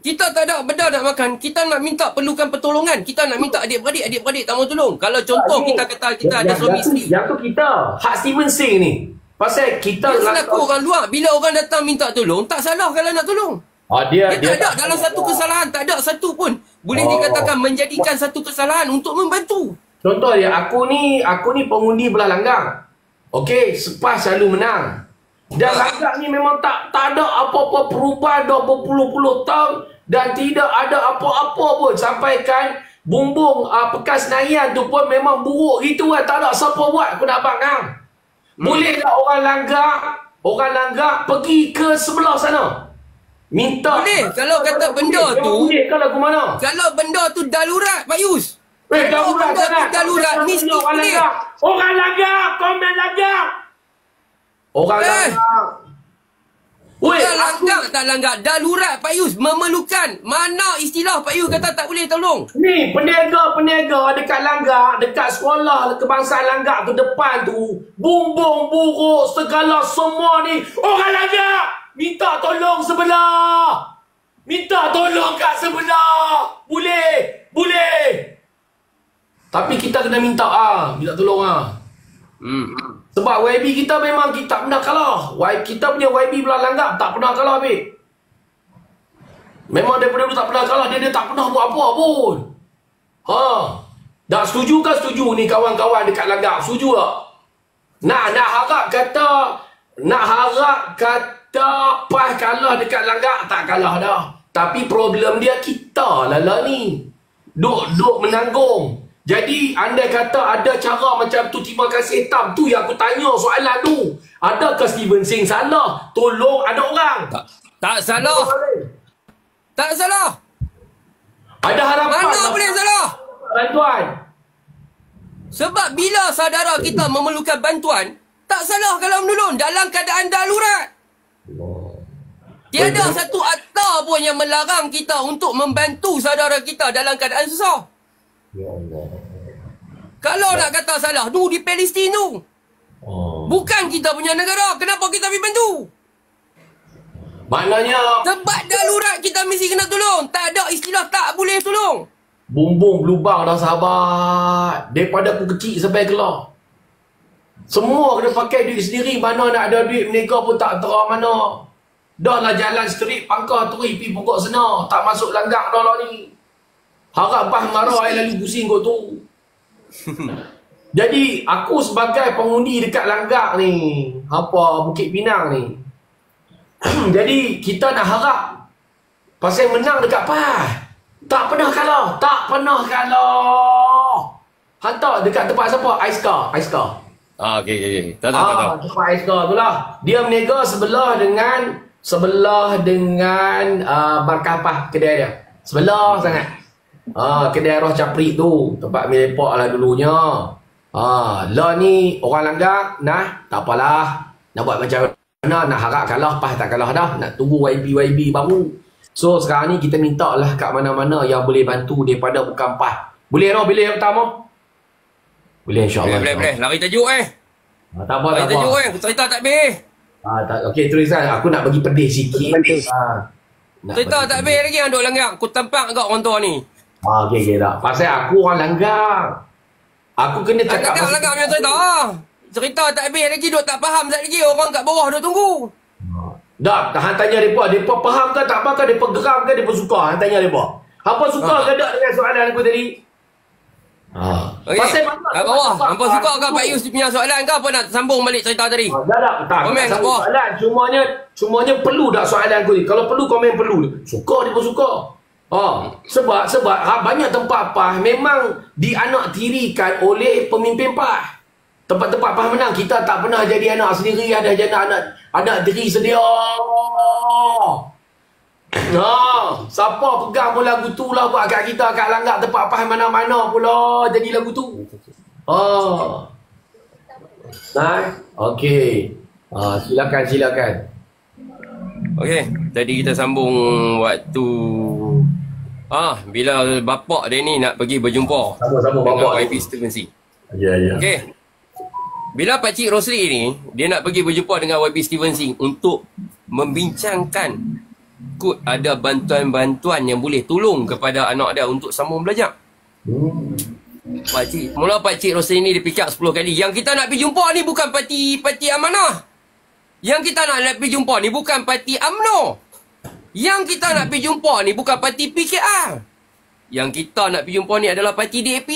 Kita tak ada benda nak makan, kita nak minta perlukan pertolongan. Kita nak minta adik-beradik tak mau tolong. Kalau contoh kita kata kita ada suami isteri. Yang tu kita, hak Steven Singh ni. Pasal kita selaku orang luar, bila orang datang minta tolong, tak salah kalau nak tolong. Dia tak ada dalam satu kesalahan, tak ada satu pun boleh dikatakan menjadikan satu kesalahan untuk membantu. Contoh dia, aku ni pengundi belah langgang. Okey, Sepas selalu menang. Dan langgang ni memang tak ada apa-apa perubahan dah berpuluh-puluh tahun. Dan tidak ada apa-apa pun. Sampaikan bumbung bekas Senayan tu pun memang buruk gitu kan. Tak ada siapa buat. Aku nak abang. Boleh tak orang langgak pergi ke sebelah sana? Minta. Boleh. Kalau kata benda tu. Boleh ke lagu mana? Kalau benda tu darurat, Pak Yus. Kalau benda tu darurat, ni sikit boleh. Orang langgak. Komen langgak. Orang langgak. Tak langgak. Darurat, Pak Yus. Memerlukan. Mana istilah Pak Yus kata tak boleh tolong? Ni, peniaga dekat langgak, dekat sekolah kebangsaan langgak tu depan tu. Bumbung, buruk, segala semua ni. Orang langgak. Minta tolong sebelah. Minta tolong kat sebelah. Boleh. Tapi kita kena minta tolong Sebab YB kita memang kita tak pernah kalah. Kita punya YB belah langgak tak pernah kalah habis. Memang daripada dulu tak pernah kalah. Dia tak pernah buat apa pun. Tak setuju ke setuju ni kawan-kawan dekat langgak? Setuju tak? Nak harap kata Pas kalah dekat langgak, tak kalah dah. Tapi problem dia kita lah ni. Duk menanggung. Jadi anda kata ada cara macam tu, terima kasih hitam. Tu yang aku tanya soalan tu. Adakah Steven Singh salah tolong ada orang? Tak salah. Tak salah. Ada harapan. Mana boleh salah? Bantuan. Sebab bila saudara kita memerlukan bantuan, tak salah kalau menolong dalam keadaan darurat. Tiada satu akta pun yang melarang kita untuk membantu saudara kita dalam keadaan susah. Ya Allah. Kalau nak kata salah, tu di Palestin tu. Bukan kita punya negara. Kenapa kita pergi bantu? Maknanya sebab darurat kita mesti kena tolong. Tak ada istilah tak boleh tolong. Bumbung berlubang dah sahabat. Daripada aku kecil sampai kelar. Semua kena pakai duit sendiri. Mana nak ada duit menega pun tak terang mana. Dah lah jalan street pangkah terus pergi pokok sana. Tak masuk langgak dah lah ni. Harap bah marah I lalu pusing kau tu. Jadi aku sebagai pengundi dekat Langgak ni, apa Bukit Pinang ni. Jadi kita nak harap pasal menang dekat PAS. Tak pernah kalah, tak pernah kalah. Hantar dekat tempat siapa? Aiskar. Okey. Tak tahu. Tempat Aiskar tu lah. Dia meniaga sebelah dengan Barkapah kedai dia. Sebelah sangat. Kedai Roh Caprik tu, tempat melepak lah dulunya. Lah ni orang Langgak, tak apalah. Nak buat macam mana, nak harap kalah, PAS tak kalah dah. Nak tunggu YB baru. So sekarang ni kita minta lah kat mana-mana yang boleh bantu daripada bukan PAS. Boleh Roh, bila yang pertama? Boleh insyaAllah. Boleh. Lari tajuk Tak apa. Lari tajuk cerita tak habis. Okey, tulisan aku nak bagi pedih sikit. Cerita tak habis lagi yang duk Langgak. Aku tampak kat orang tua ni. Okey tak. Pasal aku orang Langgak. Aku kena cakap Langgak punya cerita. Cerita tak habis lagi, duk tak faham sekali lagi. Orang kat bawah duk tunggu. Dah, tahan tanya mereka faham ke tak apa ke, mereka geram ke, mereka suka. Han tanya mereka. Hampa suka ke tak dengan soalan aku tadi? Okay. Pasal kat bawah. Hampa suka ke Pak Yus punya soalan ke apa nak sambung balik cerita tadi? Tak. Komen kat bawah. Cumanya perlu tak soalan aku ni? Kalau perlu, komen perlu. Suka, dia pun suka. Sebab banyak tempat PAS memang dianaktirikan oleh pemimpin PAS. Tempat-tempat PAS menang, kita tak pernah jadi anak sendiri, ada anak diri sedia. Siapa pegang pun lagu tu lah buat kat kita kat Langgak tempat PAS mana-mana pula jadi lagu tu. Okey. Silakan. Okey, tadi kita sambung waktu bila bapak dia ni nak pergi berjumpa Sama-sama dengan bapak YB Stevenson. Ya. Okey. Bila Pakcik Rosli ni dia nak pergi berjumpa dengan YB Stevenson untuk membincangkan kod ada bantuan-bantuan yang boleh tolong kepada anak dia untuk sambung belajar. Pakcik Rosli ni dia fikir 10 kali. Yang kita nak pergi jumpa ni bukan parti Amanah. Yang kita nak pergi jumpa ni bukan parti UMNO. Yang kita nak pergi jumpa ni bukan parti PKR. Yang kita nak pergi jumpa ni adalah parti DAP.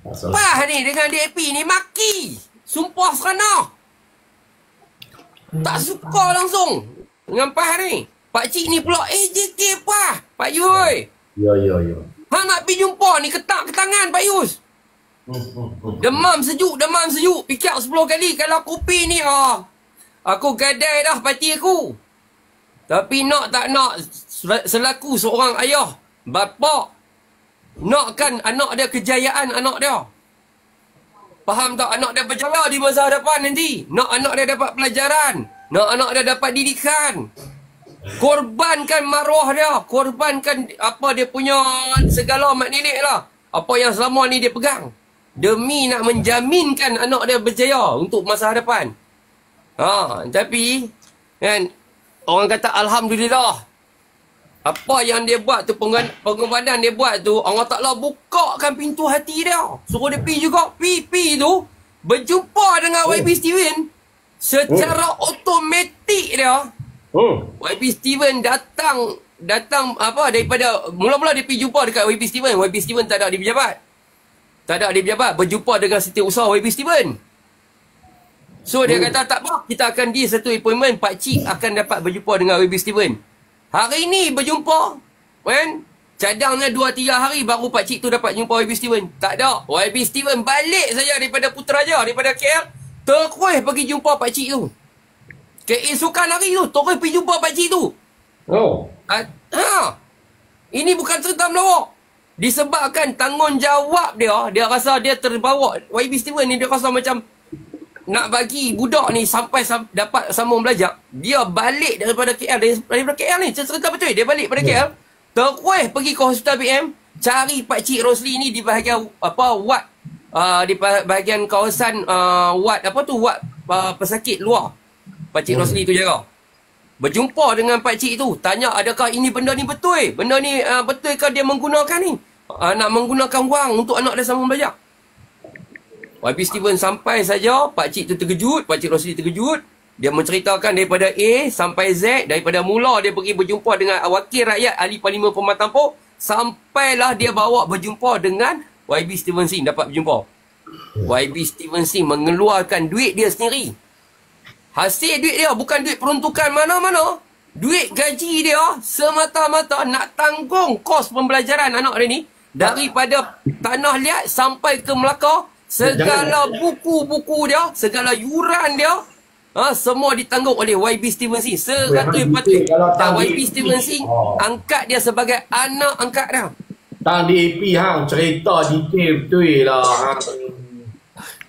PAS ni dengan DAP ni maki. Sumpah serana. Tak suka langsung dengan PAS ni. Pakcik ni pula AJK PAS. Pak Yus. Ya. Hang nak pergi jumpa ni ketak ke tangan Pak Yus. Demam sejuk. Fikir 10 kali kalau kopi ni aku gadai dah parti aku. Tapi nak tak nak selaku seorang ayah, bapa, nakkan anak dia kejayaan anak dia. Faham tak? Anak dia berjaya di masa hadapan nanti. Nak anak dia dapat pelajaran. Nak anak dia dapat didikan. Korbankan maruah dia. Korbankan apa dia punya segala mak nenek lah. Apa yang selama ni dia pegang. Demi nak menjaminkan anak dia berjaya untuk masa hadapan. Tapi kan, orang kata Alhamdulillah. Apa yang dia buat tu, pengorbanan dia buat tu, Allah Ta'ala bukakan pintu hati dia. Suruh dia pergi juga. Pergi tu, berjumpa dengan YB Steven. Secara automatik dia, YB Steven datang daripada, mula-mula dia pergi jumpa dekat YB Steven. YB Steven tak ada di pejabat. Berjumpa dengan setiausaha YB Steven. So dia kata tak apa, kita akan di satu appointment, Pakcik akan dapat berjumpa dengan YB Steven. Hari ni berjumpa, kan? Cadangnya 2-3 hari baru Pakcik tu dapat jumpa YB Steven. Tak ada. YB Steven balik saja daripada Putrajaya, daripada KL, terus pergi jumpa Pakcik tu. Keesokan hari tu, terus pergi jumpa Pakcik tu. Ini bukan cerita melawak. Disebabkan tanggungjawab dia rasa dia terbawa. YB Steven ni dia rasa macam nak bagi budak ni sampai dapat sambung belajar. Dia balik daripada KL. Daripada KL ni, cerita betul. Dia balik pada KL. Terus pergi ke hospital BM. Cari Pakcik Rosli ni di bahagian ward. Di bahagian kawasan ward ward pesakit luar. Pakcik Rosli tu jaga. Berjumpa dengan Pakcik tu. Tanya adakah ini benda ni betul? Benda ni betul ke dia menggunakan ni? Nak menggunakan wang untuk anak dia sambung belajar. YB Steven sampai saja, Pakcik tu terkejut, Pakcik Rosli terkejut. Dia menceritakan daripada A sampai Z, daripada mula dia pergi berjumpa dengan wakil rakyat ahli Parlimen Perkhidmatan Tampoh Sampailah dia bawa berjumpa dengan YB Steven Singh, dapat berjumpa. YB Steven Singh mengeluarkan duit dia sendiri. Hasil duit dia bukan duit peruntukan mana-mana. Duit gaji dia semata-mata nak tanggung kos pembelajaran anak dia ni. Daripada Tanah Liat sampai ke Melaka, segala buku-buku dia, segala yuran dia, semua ditanggung oleh YB Steven Singh. Seratus-patut. Dan YB Steven Singh angkat dia sebagai anak angkat dia. Tang DAP hang cerita detail betul lah hang.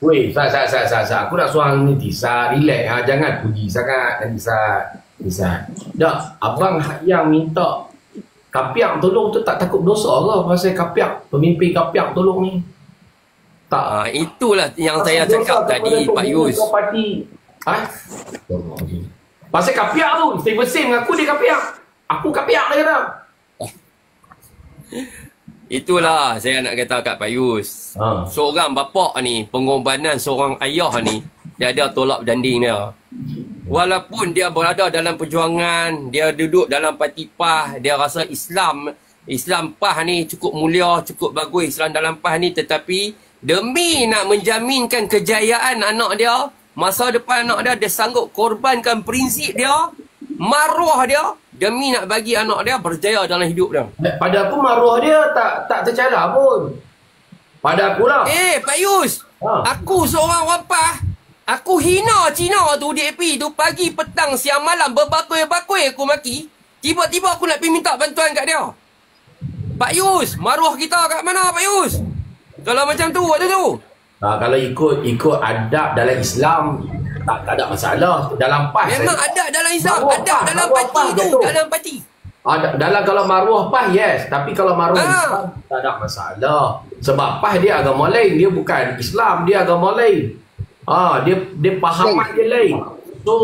Weh, Sat. Aku nak suruh hang ni Sat, relax ha, jangan puji sangat nanti Sat. Dak, abang yang minta Kapiak tolong tu tak takut dosa ke pasal Kapiak, pemimpin Kapiak tolong ni? Tak. Itulah yang saya cakap tadi Pak Yus. Pasal Kapiak tu, Steven Singh mengaku dia Kapiak. Aku Kapiak dia kata. Itulah saya nak kata kat Pak Yus. Seorang bapa ni, pengorbanan seorang ayah ni, dia ada tolak danding dia. Walaupun dia berada dalam perjuangan, dia duduk dalam parti PAH, dia rasa Islam PAH ni cukup mulia, cukup bagus Islam dalam PAH ni, tetapi demi nak menjaminkan kejayaan anak dia, masa depan anak dia, dia sanggup korbankan prinsip dia, maruah dia, demi nak bagi anak dia berjaya dalam hidup dia. Pada aku maruah dia tak tercalar pun. Pada aku lah. Pak Yus, aku seorang wapah, aku hina Cina tu, DAP tu, pagi, petang, siang, malam, berbakui-bakui aku maki. Tiba-tiba aku nak pergi minta bantuan kat dia. Pak Yus, maruah kita kat mana Pak Yus? Kalau macam tu waktu tu. Kalau ikut adab dalam Islam, tak ada masalah. Dalam PAS memang ada dalam Islam, ada dalam parti tu, dalam parti. Dalam kalau maruah PAS yes, tapi kalau maruah Islam tak ada masalah. Sebab PAS dia agama lain, dia bukan Islam, dia agama lain. Dia pahaman dia lain. So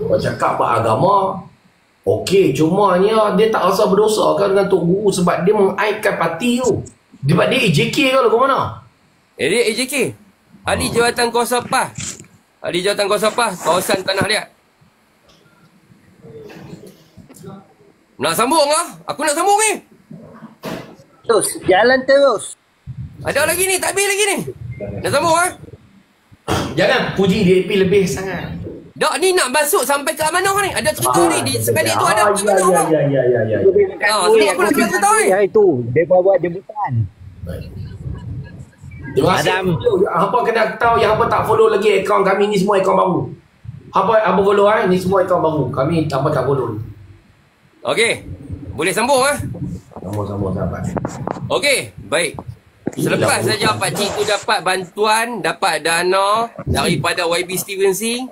orang cakap beragama okey, cumanya dia tak rasa berdosa kan dengan Tok Guru sebab dia mengaitkan parti tu. Sebab dia AJK ke mana? Dia AJK. Ahli Jawatan Kuasa PAS. Ahli Jawatan Kuasa PAS, kawasan Tanah Liat. Nak sambung lah? Aku nak sambung ni. Terus, jalan terus. Ada lagi ni, tak habis lagi ni. Nak sambung lah? Jangan puji DAP lebih sangat. Dok ni nak masuk sampai ke amanah ni. Ada cerita ni, di sebalik tu ada amanah. Ya. Sebab aku nak cerita ni. Ya itu, dia buat jemputan. Terima kasih. Hampa kena tahu yang hampa tak follow lagi akaun kami ni, semua akaun baru. Hampa follow ni semua akaun baru. Kami hampa tak follow. Okey. Boleh sambung Sambung sahabat. Okey, baik. Selepas saja Pak Cik tu dapat bantuan, dapat dana daripada YB Steven Singh,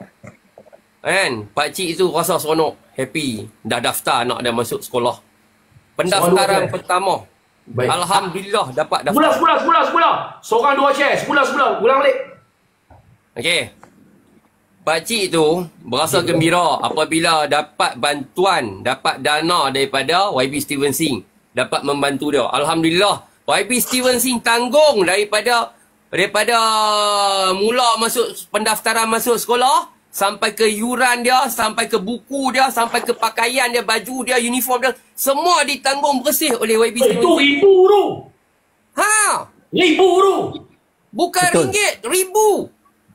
kan? Pak Cik tu rasa seronok, happy. Dah daftar anak dia masuk sekolah. Pendaftaran pertama. Baik. Alhamdulillah dapat daftar. Sebulan. Seorang 2 share. Sebulan. Ulang balik. Okey. Pak Cik tu berasa gembira apabila dapat bantuan, dapat dana daripada YB Steven Singh. Dapat membantu dia. Alhamdulillah. YB Steven Singh tanggung daripada mula masuk pendaftaran masuk sekolah, sampai ke yuran dia, sampai ke buku dia, sampai ke pakaian dia, baju dia, uniform dia, semua ditanggung bersih oleh YB Steven Singh. Ribu tu. Ribu tu. Bukan betul. Ringgit, ribu.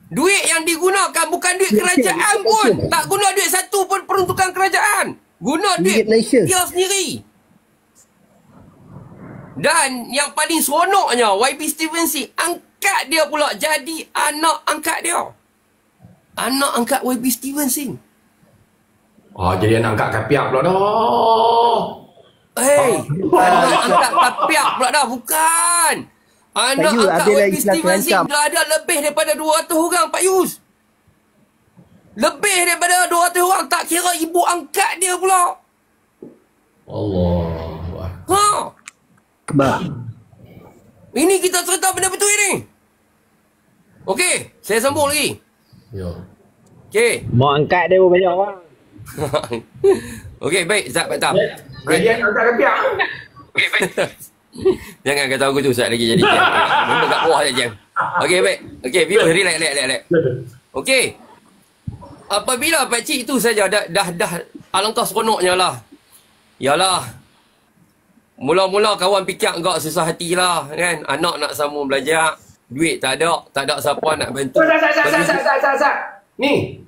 Duit yang digunakan bukan duit kerajaan pun. Tak guna duit satu pun peruntukan kerajaan. Guna duit dia sendiri. Dan yang paling seronoknya, YB Steven Singh angkat dia pula jadi anak angkat dia. Anak angkat YB Steven Singh. Jadi anak angkat Kapiak pula dah. Anak angkat Kapiak pula dah. Bukan. Anak angkat YB Steven Singh dah ada lebih daripada 200 orang, Pak Yus. Lebih daripada 200 orang. Tak kira ibu angkat dia pula. Allah. Kebah. Ini kita cerita benda betul ini. Okey, saya sambung lagi. Ya. Okey. Mau angkat dia pun banyak orang. Okey, baik. Zat Batam. Dia angkat Kapiak. Okey, baik. Jangan kata aku tu Zat lagi jadi. Benda kat bawah je. Okey, baik. Okey, viewer, relax. Okey. Apabila Pak Cik tu saja dah alangkah seronoknya lah. Yalah. Mula-mula kawan fikir agak susah hati lah kan. Anak nak sambung belajar. Duit tak ada siapa nak bantu. Sat. Ni.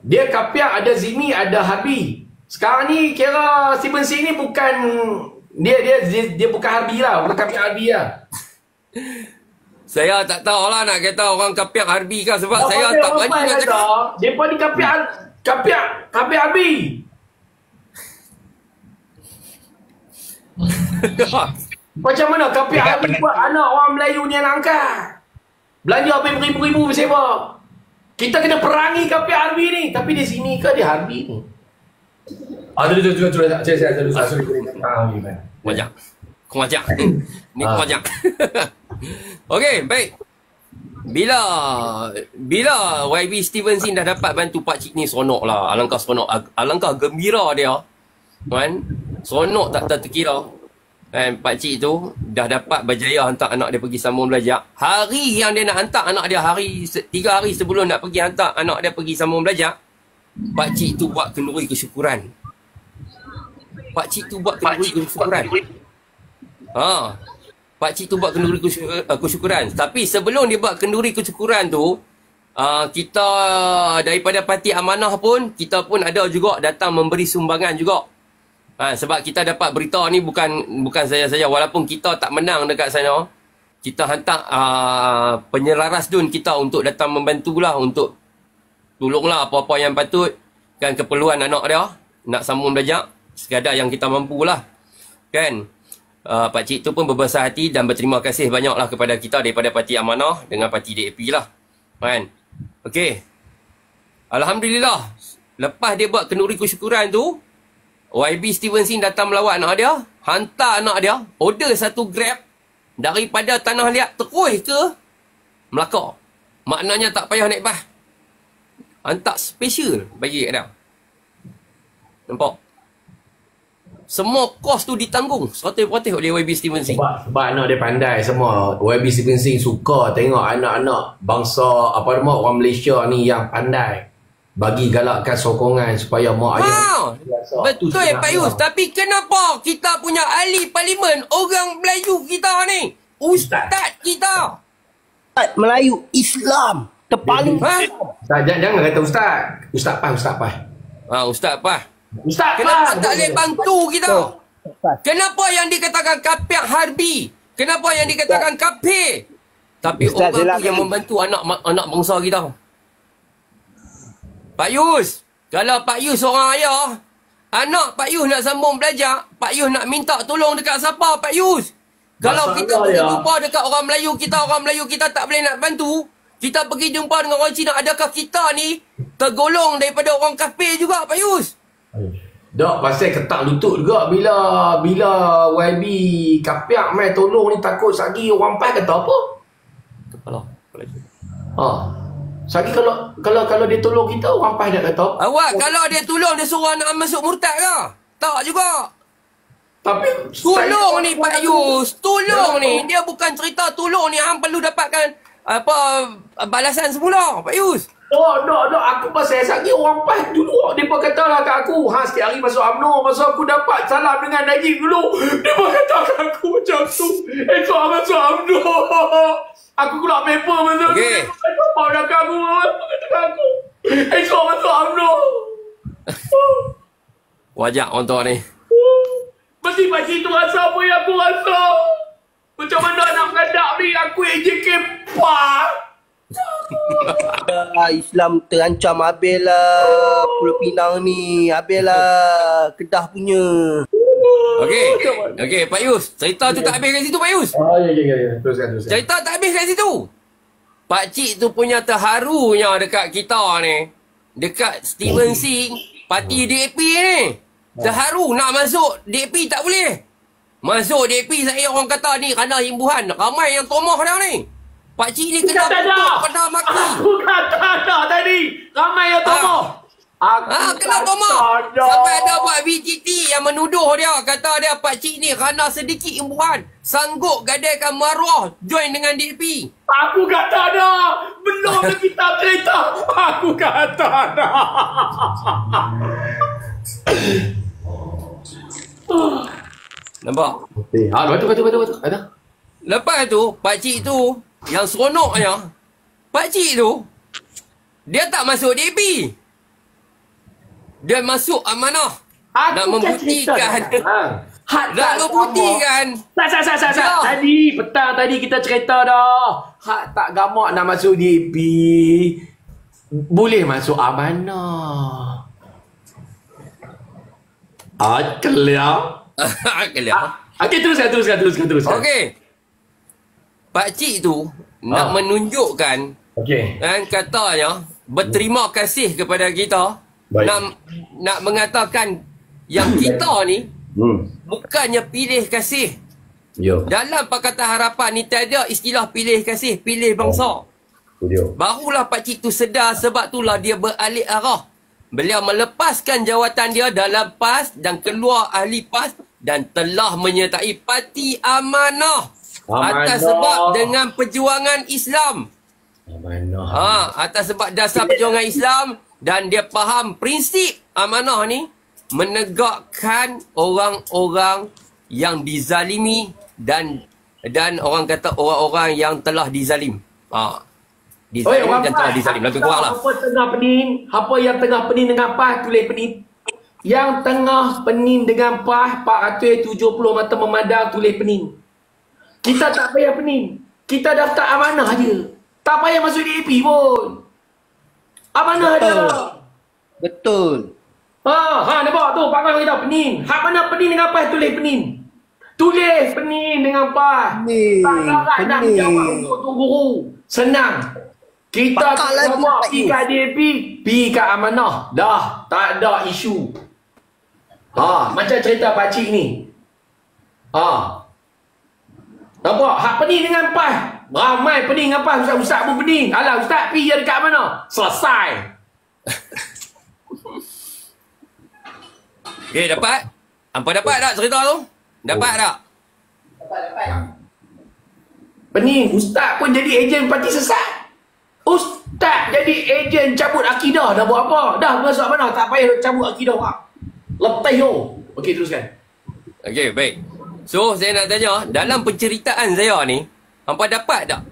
Dia kapiak ada Zimi, ada Harbi. Sekarang ni kira Steven Singh ni bukan dia bukan Harbi lah, bukan kapiak Harbi lah. Saya tak tahulah nak kata orang kapiak Harbi kan sebab saya tak berani nak cakap. Depa ni kapiak Harbi. Macam mana kapiak Harbi buat anak orang Melayu ni nak angkat? Belanja habis beribu-ribu bersebab. Kita kena perangi kapiak Harbi ni. Tapi di sini ke dia Harbi ni? Sorry. Kau ajak. Ni kau ajak. Okey, baik. Bila YB Steven Singh dah dapat bantu pakcik ni, seronok lah. Alangkah seronok. Alangkah gembira dia. Kan? Seronok tak terkira. Kan? Pakcik tu dah dapat berjaya hantar anak dia pergi sambung belajar. Hari yang dia nak hantar anak dia, 3 hari sebelum nak pergi hantar anak dia pergi sambung belajar, pakcik tu buat kenduri kesyukuran. Pakcik tu buat kenduri kesyukuran. Tapi sebelum dia buat kenduri kesyukuran tu, kita daripada parti amanah pun, kita pun ada juga datang memberi sumbangan juga. Sebab kita dapat berita ni bukan saya saja, walaupun kita tak menang dekat sana, kita hantar penyelaras dun kita untuk datang membantulah, untuk tolonglah apa-apa yang patut kan, keperluan anak dia nak sambung belajar sekadar yang kita mampulah kan. Pakcik tu pun berbesar hati dan berterima kasih banyaklah kepada kita daripada parti amanah dengan parti DAP lah kan. Okey, alhamdulillah, lepas dia buat kenduri kesyukuran tu, YB Steven Singh datang melawat anak dia, hantar anak dia, order 1 Grab daripada Tanah Liat terus ke Melaka. Maknanya tak payah naik bas. Hantar special bagi kat dia. Nampak? Semua kos tu ditanggung 100% oleh YB Steven Singh. Sebab anak dia pandai semua. YB Steven Singh suka tengok anak-anak bangsa orang Malaysia ni yang pandai. Bagi galakkan sokongan supaya mak ayah. Betul Pak Yus. Tapi kenapa kita punya ahli parlimen orang Melayu kita ni, ustaz kita, Melayu Islam terpaling. Jangan kata ustaz. Ustaz Pah. Kenapa tak boleh bantu kita? Kenapa yang dikatakan kapiak Harbi? Kenapa yang dikatakan kafir? Tapi Ustaz orang tu yang membantu anak bangsa kita. Pak Yus, kalau Pak Yus seorang ayah, anak Pak Yus nak sambung belajar, Pak Yus nak minta tolong dekat siapa Pak Yus? Kalau kita pergi jumpa dekat orang Melayu kita tak boleh nak bantu, kita pergi jumpa dengan orang Cina, adakah kita ni tergolong daripada orang kafir juga Pak Yus? Dok, pasal ketak lutut juga bila YB kapiak mai tolong ni, takut sagi orang PAS kata apa? Kepala. Sagi kalau dia tolong kita, orang PAS dah kata apa? Awak kalau dia tolong, dia suruh anak masuk murtad ke? Tak juga. Tapi tolong ni Pak Yus, tolong ni. Dia bukan cerita tolong ni, hang perlu dapatkan balasan semula Pak Yus. Dok, aku pasal sagi orang PAS dulu. Dia pun kata lah kat aku, setiap hari masuk UMNO, masa aku dapat salam dengan Najib dulu, dia pun kata kat aku macam tu, esok masuk UMNO. Aku keluar paper masa tu. Apa dah kat aku, esok masuk UMNO. Wajak orang tua ni. Mesti pakcik tu rasa apa yang aku rasa. Macam mana nak mengadap ni, aku AJK PAS. Islam terancam, habis lah Pulau Pinang ni, habis lah Kedah punya. Okey Pak Yus, cerita tu tak habis kat situ Pak Yus. Ya. Teruskan. Cerita tak habis kat situ. Pakcik tu punya terharunya dekat kita ni, dekat Steven Singh, parti DAP ni. Terharu nak masuk DAP tak boleh. Masuk DAP saya orang kata ni kerana himbuan ramai yang tomah dah ni. Pakcik ni kena tutup, kena maki. Aku kata dah tadi, ramai yang tomah. Kena tomah. Sampai ada buat VTT yang menuduh dia, kata dia pakcik ni kerana sedikit imbuhan sanggup gadaikan maruah join dengan DAP. Aku kata dah, belum kita cerita. Aku kata dah. Nampak? Betul. Ada? Lepas tu, pakcik tu, yang seronoknya, pakcik tu, dia tak masuk DAP. Dia masuk amanah. Nak membuktikan. Nak membuktikan. Sat. Petang tadi kita cerita dah. Hak tak gamak nak masuk DAP. Boleh masuk amanah. Kelia. Okey, teruskan. Okey. Pakcik tu nak menunjukkan, kan, katanya berterima kasih kepada kita. Nak mengatakan yang kita ni bukannya pilih kasih. Dalam Pakatan Harapan ni tiada istilah pilih kasih, pilih bangsa. Barulah pakcik tu sedar, sebab itulah dia beralih arah. Beliau melepaskan jawatan dia dalam PAS dan keluar ahli PAS dan telah menyertai Parti Amanah. Atas sebab dengan perjuangan Islam. Atas sebab dasar perjuangan Islam, dan dia faham prinsip amanah ni menegakkan orang-orang yang dizalimi dan orang kata orang-orang yang telah dizalim. Dizalim dan telah dizalim. Lebih kurang lah. Apa yang tengah pening dengan PAS, tulis pening. Yang tengah pening dengan PAS 470 mata memandang, tulis pening. Kita tak payah pening. Kita daftar amanah je. Tak payah masuk DAP pun. Amanah ada. Betul. Nampak tu pakar kita pening. Hak mana pening dengan PAS, tulis pening. Tulis pening dengan PAS. Tak nak menjawab untuk tu guru. Senang. Kita tak pergi kat DAP, pergi kat amanah. Dah, tak ada isu. Macam cerita pakcik ni. Nampak? Hak pening dengan PAS. Ramai pening dengan PAS. Ustaz pun pening. Alah, Ustaz pergi dekat mana? Selesai. Okay, dapat? Hampa dapat tak cerita tu? Dapat tak? Dapat. Pening. Ustaz pun jadi ejen parti sesat. Ustaz jadi ejen cabut akidah. Dah buat apa? Dah masuk mana? Tak payah cabut akidah. Lepas yo. Okey, teruskan. Okey, baik. So, saya nak tanya, dalam penceritaan saya ni, hampa dapat tak?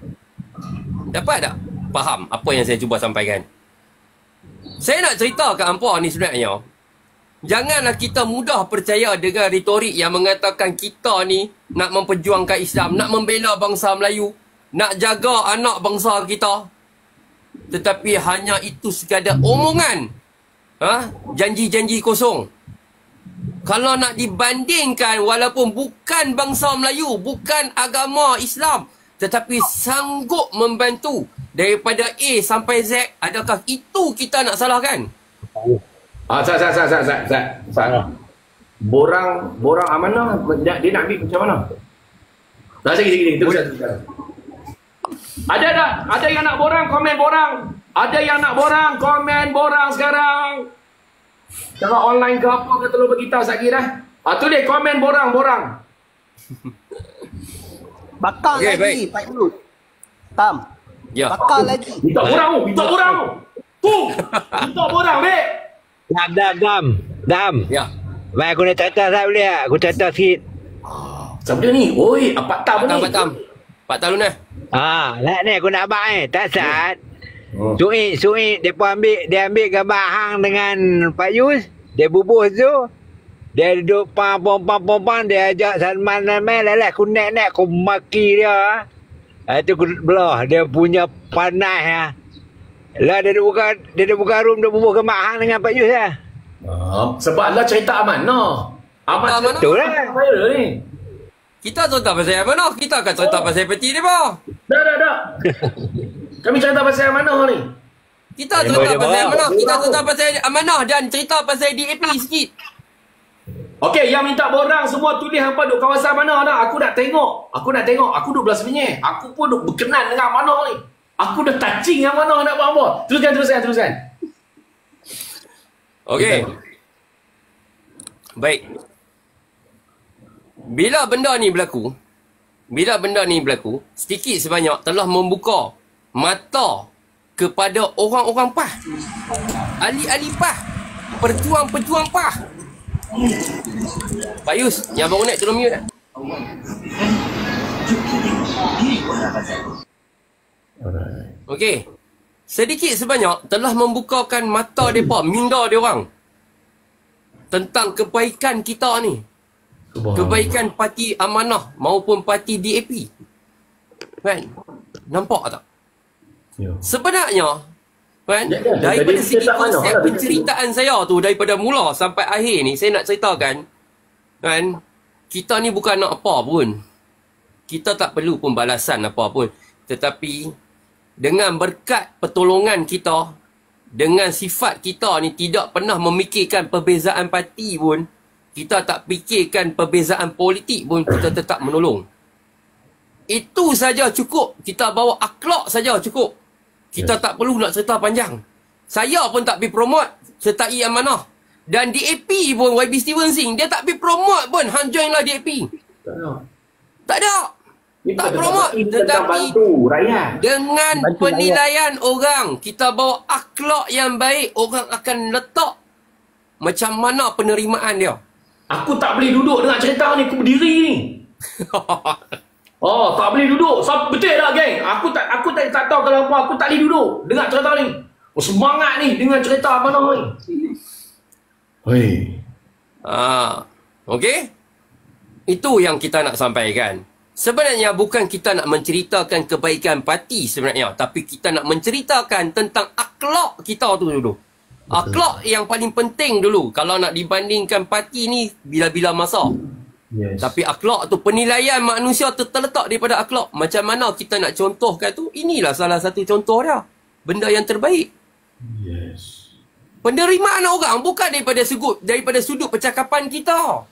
Dapat tak? Faham apa yang saya cuba sampaikan? Saya nak cerita kat hampa ni sebenarnya, janganlah kita mudah percaya dengan retorik yang mengatakan kita ni nak memperjuangkan Islam, nak membela bangsa Melayu, nak jaga anak bangsa kita. Tetapi hanya itu sekadar omongan. Janji-janji kosong. Kalau nak dibandingkan, walaupun bukan bangsa Melayu, bukan agama Islam, tetapi sanggup membantu daripada A sampai Z, adakah itu kita nak salahkan? Sat. Borang amanah, dia nak ambil macam mana? Dah sikit. Teruskan. Ada tak? Ada yang nak borang, komen borang. Ada yang nak borang, komen borang sekarang. Kalau online ke apa ke, tolong beritahu Zaki dah. Tulis komen borang. Bakal Okay, lagi baik. Pak Yus. Tam. Ya. Bakal lagi. Minta borang tu. Minta borang, Bek. Dam. Ya. Baik, aku nak cerita tak boleh tak? Aku cerita sikit. Siapa dia ni? Oi, apa tam ni? Pak Talun dah. Lah ni aku nak abang tak sat. Suik dia ambil gambar hang dengan Pak Yus, dia bubuh tu. Dia duduk pam, dia ajak Salman lelah aku naik aku maki dia. Itu aku belah dia punya panas ya. Lah dia buka room, dia bubuh gambar hang dengan Pak Yus lah. Sebab lah cerita amanah. Amanah betul lah. Saya ni. Kita cerita pasal amanah, kita akan cerita pasal peti ni, Pak. Dah. Kami cerita pasal amanah ni. Kita cerita pasal amanah, kita cerita pasal amanah dan cerita pasal DAP sikit. Okey, yang minta borang semua tulis hampa duduk kawasan mana dah. Aku nak tengok. Aku duduk belah sebenyai. Aku pun duduk berkenan dengan amanah ni. Aku dah touching dengan amanah nak buat apa. Teruskan. Okey. Baik. Bila benda ni berlaku, sedikit sebanyak telah membuka mata kepada orang-orang PAS, ahli-ahli PAS, pejuang-pejuang PAS. Pak Yus, yang baru naik tolong mute tak? Okey. Sedikit sebanyak telah membukakan mata mereka, minda dia orang tentang kebaikan kita ni. Kebaikan parti Amanah maupun parti DAP. Kan? Nampak tak? Ya. Sebenarnya kan, daripada segi konsep penceritaan saya tu, daripada mula sampai akhir ni, saya nak ceritakan kan, kita ni bukan nak apa pun. Kita tak perlu pun balasan apa pun. Tetapi dengan berkat pertolongan kita, dengan sifat kita ni tidak pernah memikirkan perbezaan parti pun, kita tak fikirkan perbezaan politik pun, kita tetap menolong. Itu saja cukup. Kita bawa akhlak saja cukup. Kita tak perlu nak cerita panjang. Saya pun tak pergi promote sertai Amanah. Dan DAP pun, YB Steven Singh, dia tak pergi promote pun, hang join lah DAP. Tak ada. Tak promote. Tetapi dengan penilaian orang, kita bawa akhlak yang baik, orang akan letak macam mana penerimaan dia. Aku tak boleh duduk dengan cerita ni, aku berdiri ni. Oh, tak boleh duduk. Betul tak, geng? Aku tak tahu kalau apa, aku tak boleh duduk dengar cerita ni. Oh, semangat ni dengan cerita apa nama ni. Hei. Okey? Itu yang kita nak sampaikan. Sebenarnya bukan kita nak menceritakan kebaikan parti sebenarnya, tapi kita nak menceritakan tentang akhlak kita tu dulu. Akhlak yang paling penting dulu kalau nak dibandingkan parti ni bila-bila masa. Yes. Tapi akhlak tu, penilaian manusia tu terletak daripada akhlak. Macam mana kita nak contohkan tu, inilah salah satu contoh dia. Benda yang terbaik. Yes. Penerimaan orang bukan daripada sudut percakapan kita.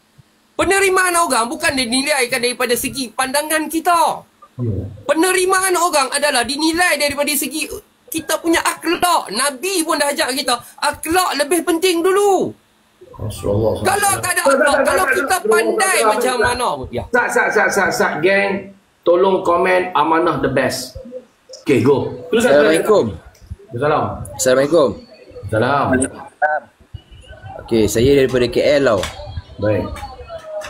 Penerimaan orang bukan dinilaikan daripada segi pandangan kita. Yeah. Penerimaan orang adalah dinilai daripada segi kita punya akhlak. Nabi pun dah ajak kita, akhlak lebih penting dulu. Kalau tak ada akhlak, kalau kita pandai macam mana pun. Ya. Sat, geng. Tolong komen Amanah the best. Okay, go. Assalamualaikum. Salam. Assalamualaikum. Salam. Okey, saya daripada KL tau. Baik.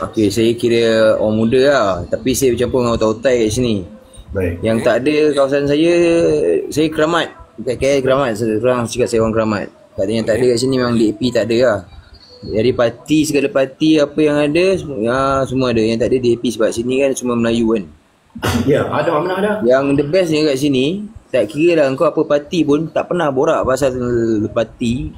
Okey, saya kira orang muda lah, tapi saya bercampur dengan otak-otak kat sini. Baik. Yang tak ada kawasan saya Keramat. Dekat KL Keramat, orang cakap saya orang Keramat. Katanya tak ada kat sini, memang DAP tak ada lah. Jadi parti, segala parti apa yang ada, semua ada. Yang tak ada DAP sebab sini kan semua Melayu kan. Ya, ada mana ada. Yang the best ni kat sini, tak kira lah kau apa parti pun, tak pernah borak pasal parti.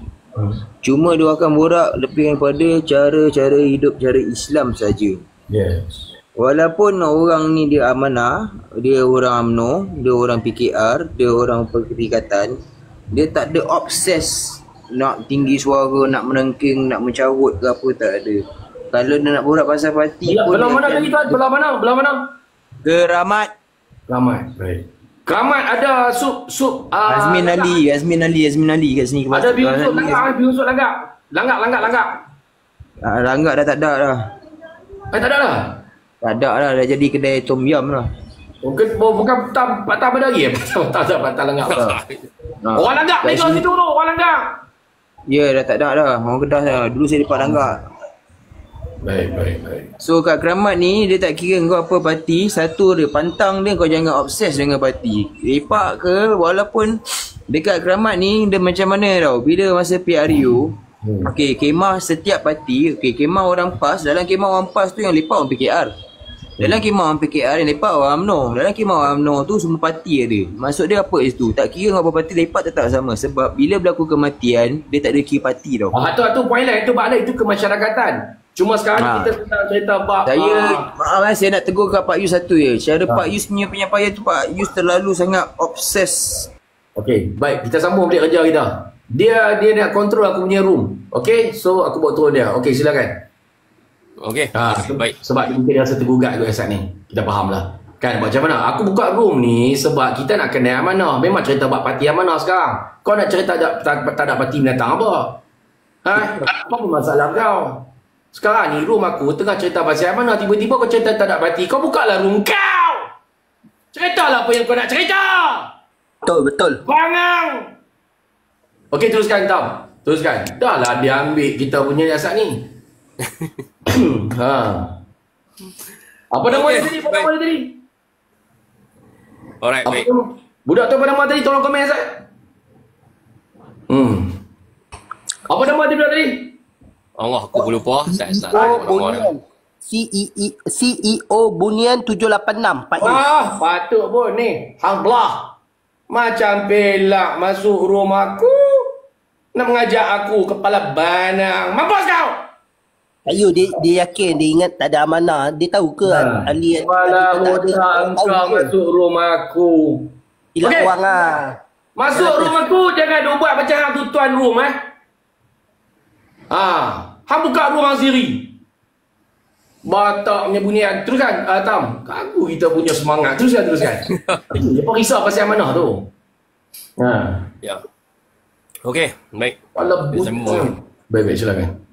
Cuma dia akan borak lebih daripada cara hidup, cara Islam saja. Yes. Walaupun orang ni dia Amanah, dia orang UMNO, dia orang PKR, dia orang Perikatan, dia tak ada obses nak tinggi suara, nak menengking, nak mencarut ke apa, tak ada. Kalau dia nak borak pasal parti pun Belah mana lagi tuan? Belah mana? Keramat. Keramat. Baik. Keramat ada sup Azmin Ali kat sini. ada biusuk langgak. Langgak. Langgak dah tak ada dah. Tak ada lah. Tak ada dah, dah jadi kedai tom yum lah. Bukan patah pada lagi. Patah langgak. Orang langgak tinggal situ tu, orang langgak. Ya, dah tak ada dah. Orang Kedah dah. Dulu saya lepak langgak. Baik. So kat Keramat ni, dia tak kira kau apa parti. Satu dia pantang dia, kau jangan obses dengan parti. Lepak ke, walaupun dekat Keramat ni, dia macam mana tau. Bila masa PRU, okey, kemah setiap parti, okey, kemah orang PAS, dalam kemah orang PAS tu yang lepak orang PKR. Dalam kemah orang PKR yang lepak orang UMNO. Dalam kemah orang UMNO tu semua parti ada. Maksud dia apa itu? Tak kira apa parti, lepak tetap sama. Sebab bila berlaku kematian, dia tak ada kira parti tau. Tu poin lain, itu balik, itu kemasyarakatan. Cuma sekarang kita tentang cerita bab. Maaf lah, saya nak tegur kat Pak Yus satu je. Cara Pak Yus punya penyampaian tu, Pak Yus terlalu sangat obses. Okey, baik, kita sambung balik kerja kita. Dia nak kontrol aku punya room. Okey, so aku bawa turun dia. Okey, silakan. Okey. Baik. Sebab mungkin dia rasa tergugat kot Asad ni. Kita faham lah. Kan macam mana? Aku buka room ni sebab kita nak kenal Amanah. Memang cerita bab parti Amanah sekarang. Kau nak cerita tak ada parti binatang apa? Apa pun masalah kau? Sekarang ni room aku tengah cerita pasal Amanah, tiba-tiba kau cerita tak ada parti. Kau buka lah room kau. Ceritalah apa yang kau nak cerita. Betul. Bangang. Okey, teruskan Tam. Teruskan. Dah lah dia ambil kita punya Asad ni. Ha. Apa nama dia tadi? Apa baik. nama dia tadi? Alright, Apa baik. nama? Budak tu apa nama tadi? Tolong komen Zat. Apa nama dia budak tadi? Allah, aku pun lupa. Tak CEO tahu nama dia. Bunian. CEO Bunian 786 Pak Yus. Patut pun ni. Hang belah. Macam pelak masuk rumahku. Nak mengajak aku kepala banang. Mampus kau! Pak Yus dia yakin, dia ingat tak ada amanah. Dia tahu ke Ali Kepala otak engkau masuk rumahku. Hilang Okey. wang lah. Masuk rumahku jangan buat macam hang tu tuan room hang buka rumah sendiri. Bataknya bunyian. Teruskan Tam. Kagu kita punya semangat. Teruskan. Dia pun risau pasal amanah tu. Ya. Okey, baik. Kepala Sambung. buta. Baik, silakan.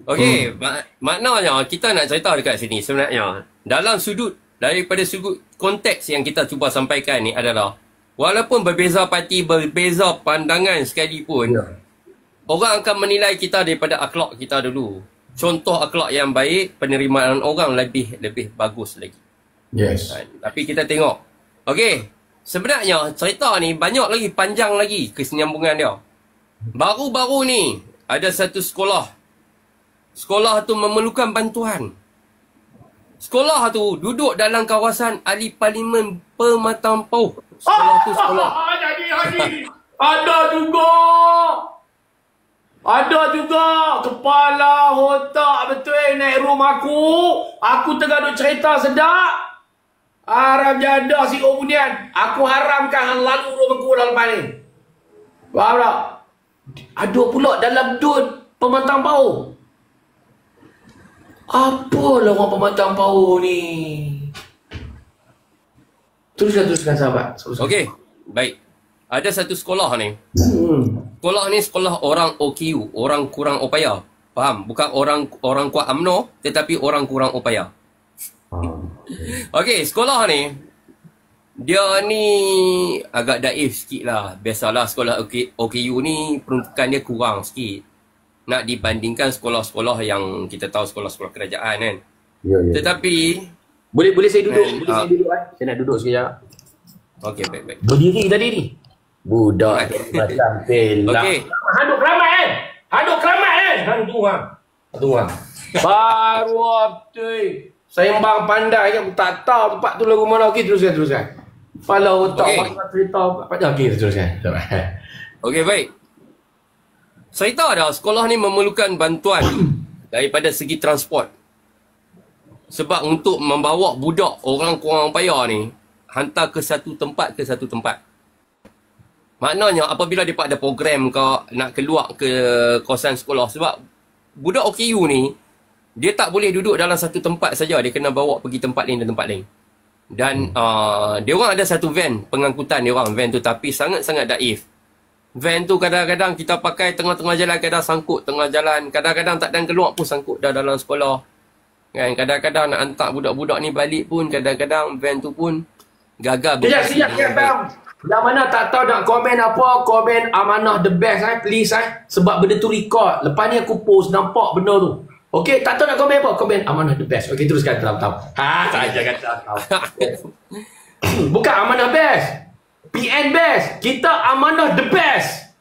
Okey, maknanya kita nak cerita dekat sini sebenarnya daripada sudut konteks yang kita cuba sampaikan ni adalah walaupun berbeza parti, berbeza pandangan sekalipun, orang akan menilai kita daripada akhlak kita dulu. Contoh akhlak yang baik, penerimaan orang lebih bagus lagi. Yes. Tapi kita tengok. Okey, sebenarnya cerita ni banyak lagi, panjang lagi kesinambungan dia. Baru-baru ni ada satu sekolah. Sekolah tu memerlukan bantuan. Sekolah tu duduk dalam kawasan ahli parlimen Pematang Pauh. Sekolah tu sekolah. Jadi. Ada juga kepala otak betul naik rumah aku. Aku tengah duk cerita sedap. Haram jadah si Obunian. Aku haramkan hang lalu rumah aku dalam lepas ni. Faham tak? Ada pula dalam dud Pematang Pauh. Apalah orang Pematang Pauh ni? Teruskan sahabat. Okey, baik. Ada satu sekolah ni. Sekolah ni sekolah orang OKU, orang kurang upaya. Faham? Bukan orang kuat UMNO, tetapi orang kurang upaya. Okey, sekolah ni dia ni agak daif sikit lah. Biasalah sekolah OKU ni peruntukan dia kurang sikit. Nak dibandingkan sekolah-sekolah yang kita tahu sekolah-sekolah kerajaan kan. Ya. Tetapi Boleh saya duduk? Saya duduk Saya nak duduk sekejap. okey, baik. Berdiri tadi ni. Budak macam pelak. Okey. Handuk keramat Hang tu hang. Baru betul. Sembang pandai kan tak tahu tempat tu lagu mana. Okey, teruskan. Kepala otak pasal cerita apa. Okey, teruskan. Okey, baik. Saya tahu dah sekolah ni memerlukan bantuan daripada segi transport. Sebab untuk membawa budak orang kurang upaya ni hantar ke satu tempat. Maknanya apabila dia ada program ke nak keluar ke kawasan sekolah, sebab budak OKU ni dia tak boleh duduk dalam satu tempat saja, dia kena bawa pergi tempat lain dan tempat lain. Dan dia orang ada satu van pengangkutan dia orang, van tu tapi sangat-sangat daif. Van tu kadang-kadang kita pakai tengah-tengah jalan, kadang sangkut tengah jalan, kadang-kadang tak dan keluar pun sangkut dah dalam sekolah. Kan kadang-kadang nak hantar budak-budak ni balik pun kadang-kadang van tu pun gagal. Sekejap bang. Yang mana tak tahu nak komen apa, komen amanah the best please sebab benda tu record. Lepas ni aku post nampak benda tu. Okey, tak tahu nak komen apa, komen amanah the best. Okey, teruskan tahu. Saja kata tahu. Bukan amanah best. PN best. Kita amanah the best.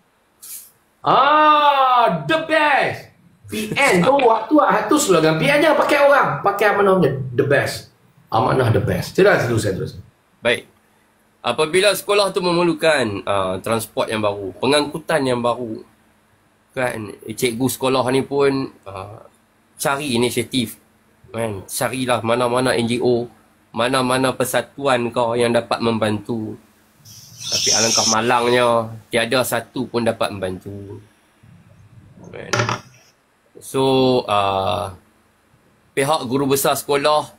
The best. PN tu slogan. PN jangan pakai orang, pakai amanah the best. Amanah the best. Terus. Baik. Apabila sekolah tu memerlukan transport yang baru, pengangkutan yang baru, kan, cikgu sekolah ni pun cari inisiatif, kan, carilah mana-mana NGO, mana-mana persatuan kau yang dapat membantu. Tapi alangkah malangnya tiada satu pun dapat membantu. Kan. So pihak guru besar sekolah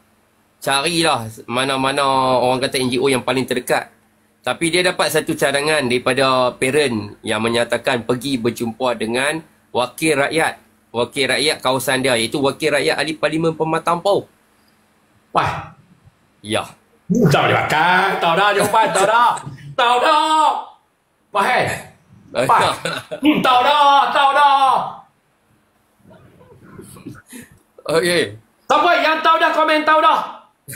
carilah mana-mana orang kata NGO yang paling terdekat. Tapi dia dapat satu cadangan daripada parent yang menyatakan pergi berjumpa dengan wakil rakyat kawasan dia, iaitu wakil rakyat ahli parlimen Pematang Pauh. Wah. Ya. Tahu dia makan. Tahu dah jawapan. Tahu dah. Faham? Tahu dah. Okey. Siapa yang tahu dah komen tahu dah.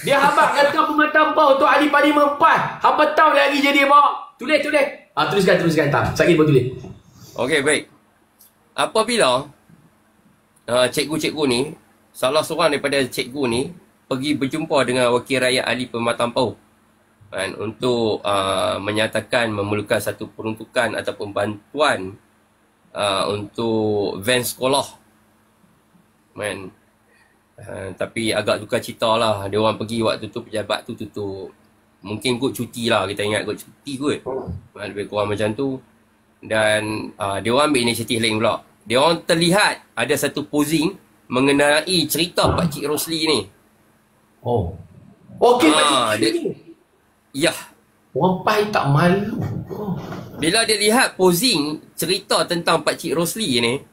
Dia habaq kata pematang bau untuk ahli parlimen 4. Hampa tahu lagi jadi apa? Tulis. Tuliskan tak. Sakit pun tulis. Okey, baik. Apabila cikgu-cikgu ni, salah seorang daripada cikgu ni pergi berjumpa dengan wakil rakyat ahli pematang bau kan, untuk menyatakan memerlukan satu peruntukan ataupun bantuan untuk van sekolah kan. Tapi agak duka cita lah, dia orang pergi waktu tu pejabat tu tutup. Mungkin kot cuti lah, kita ingat kot cuti kot. Lebih kurang macam tu. Dan dia orang ambil inisiatif lain pula. Dia orang terlihat ada satu posing mengenai cerita Pakcik Rosli ni. Oh. Okey, dia, ni. Ya. Orang pai tak malu. Bila dia lihat posing cerita tentang Pakcik Rosli ni,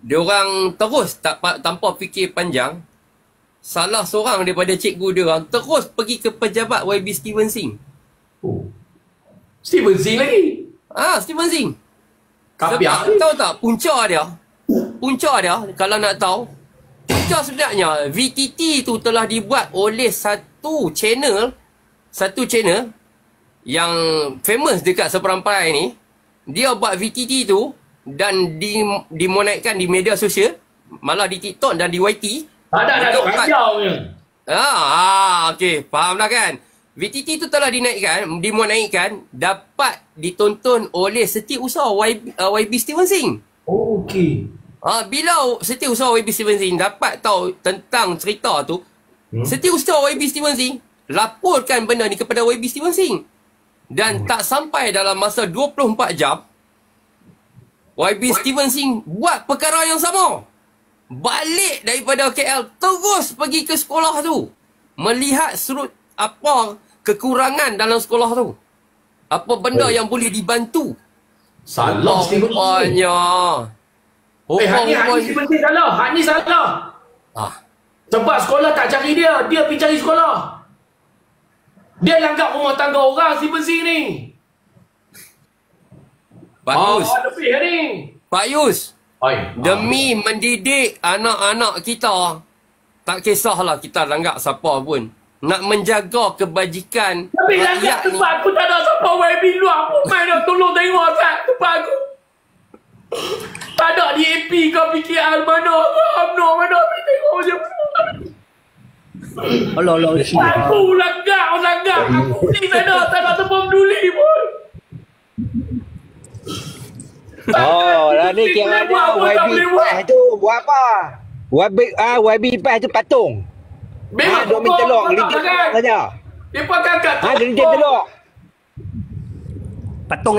dia orang terus tanpa fikir panjang, salah seorang daripada cikgu dia orang terus pergi ke pejabat YB Steven Singh. Oh. Steven Singh lagi. Steven Singh. Kapiak. Sebab tahu tak punca dia? Punca dia kalau nak tahu, punca sebenarnya VTT tu telah dibuat oleh satu channel yang famous dekat seperampai ni. Dia buat VTT tu dan dimonaikkan di media sosial, malah di TikTok dan di YT. Ada duk kacau punya. Okey, faham dah kan? VTT tu telah dimonaikkan, dapat ditonton oleh setiausaha YB Steven Singh. Oh, okey. Bila setiausaha YB Steven Singh dapat tahu tentang cerita tu, setiausaha YB Steven Singh laporkan benda ni kepada YB Steven Singh. Dan tak sampai dalam masa 24 jam, YB Steven Singh buat perkara yang sama. Balik daripada KL, terus pergi ke sekolah tu, melihat surut apa kekurangan dalam sekolah tu, apa benda yang boleh dibantu. Salah Steven Singh. Hak ni Steven Singh salah. Hak ni salah. Sebab sekolah tak cari dia, dia pergi cari sekolah. Dia langgar rumah tangga orang, Steven Singh ni. Pak Yus. Lebih ni. Pak Yus. Demi mendidik anak-anak kita, tak kisahlah kita langgar siapa pun, nak menjaga kebajikan tapi langgar tempat aku tak ada siapa YB luar pun main dah tolong tengok Zat tempat aku. Tak ada di AP kau fikir mana mana pergi tengok je. Allah. Aku langgar. Aku ni tak ada tempat peduli pun. Lah ni kiranya YB PAS tu buat apa? YB PAS tu patung. Memang duk minta tolong, gelintir telur saja. Depa kakak. Gelintir telur. Patung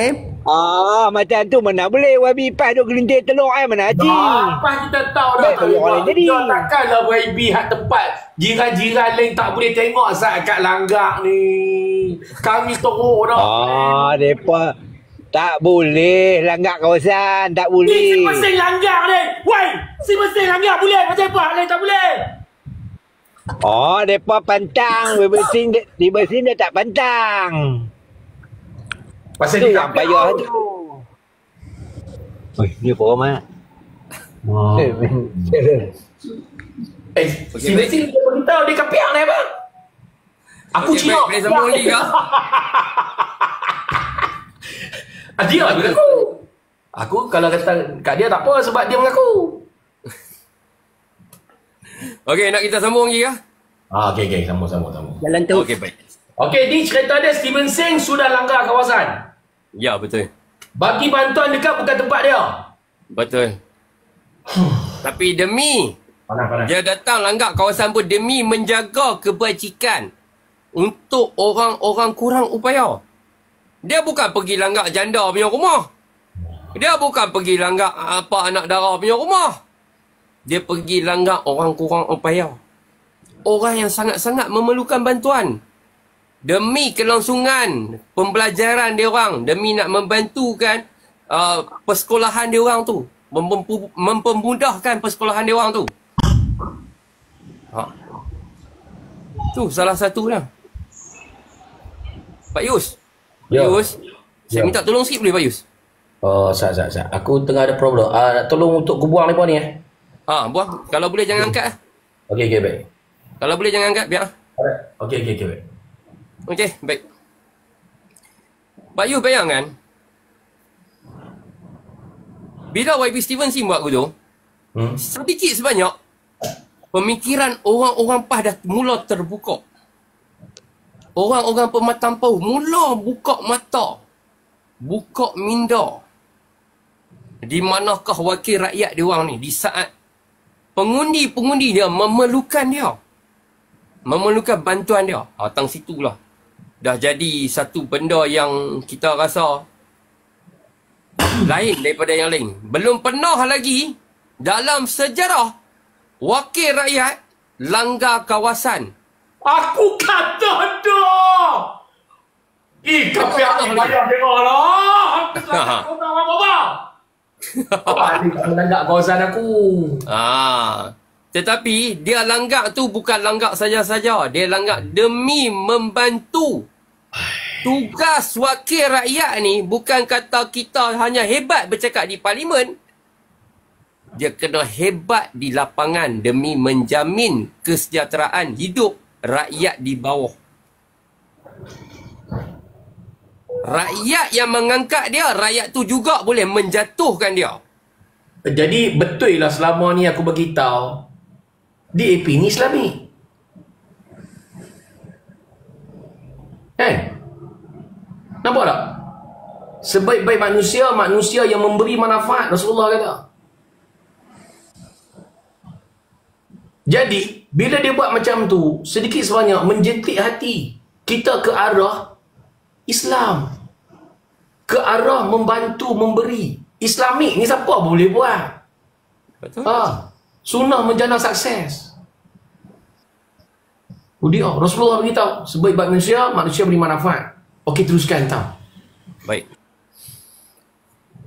Macam tu mana boleh YB PAS duk gelintir telur mana haji. Apa kita tahu dah. Dia takkanlah YB hak tempat jiran-jiran lain tak boleh tengok saat kat langgar ni. Kami teruk dah. Depa tak boleh langgar kawasan, tak boleh. Si mesin langgar ni. Si mesin langgar boleh macam apa? Lain tak boleh. Depa pantang. Bersin dia tak pantang. Pasal tu dia yang payah tu. Ni apa orang si mesin dia beritahu dia kapiak ni bang. Aku Cina. Boleh sambung lagi ke? Dia mengaku. Aku kalau kata kat dia tak apa sebab dia mengaku. Okey, nak kita sambung lagi ke? Okey, sambung. Jalan tu. Okey, baik. Okey, ni cerita dia Steven Singh sudah langgar kawasan. Ya, betul. Bagi bantuan dekat bukan tempat dia. Betul. Tapi demi Panas. dia datang langgar kawasan pun demi menjaga kebajikan untuk orang-orang kurang upaya. Dia bukan pergi langgar janda punya rumah. Dia bukan pergi langgar apa anak dara punya rumah. Dia pergi langgar orang kurang upaya. Orang yang sangat-sangat memerlukan bantuan. Demi kelangsungan pembelajaran dia orang, demi nak membantukan persekolahan dia orang tu, mempermudahkan persekolahan dia orang tu. Tu salah satunya. Pak Yus. Ya. Yus, saya minta tolong sikit boleh Pak Yus? Sat. Aku tengah ada problem. Nak tolong untuk aku buang mereka ni buang. Kalau boleh jangan angkat. Okey, baik. Kalau boleh jangan angkat, biar. Alright. Okey, baik. Okey, baik. Pak Yu bayangkan, bila YB Stevenson buat tu, sedikit sebanyak, pemikiran orang-orang PAS dah mula terbuka. Orang-orang pematang PAS mula buka mata, buka minda. Di manakah wakil rakyat dia orang ni di saat pengundi-pengundi dia memerlukan dia, memerlukan bantuan dia. Tang situlah dah jadi satu benda yang kita rasa lain daripada yang lain. Belum pernah lagi dalam sejarah wakil rakyat langgar kawasan. Aku kata dah. Tapi aku bayar tengok lah. Aku kata kau nak apa-apa. Ni tak langgar kawasan aku. Tetapi dia langgar tu bukan langgar saja-saja. Dia langgar demi membantu. Tugas wakil rakyat ni bukan kata kita hanya hebat bercakap di parlimen. Dia kena hebat di lapangan demi menjamin kesejahteraan hidup rakyat di bawah. Rakyat yang mengangkat dia, rakyat tu juga boleh menjatuhkan dia. Jadi betul lah selama ni aku beritahu DAP ni Islami. Nampak tak? Sebaik-baik manusia, manusia yang memberi manfaat, Rasulullah kata. Jadi, bila dia buat macam tu, sedikit sebanyak menjentik hati kita ke arah Islam. Ke arah membantu, memberi. Islamik ni siapa boleh buat? Betul. Sunnah menjana sukses. Dia Rasulullah beritahu, sebaik-baik manusia, manusia beri manfaat. Okey, teruskan tau. Baik.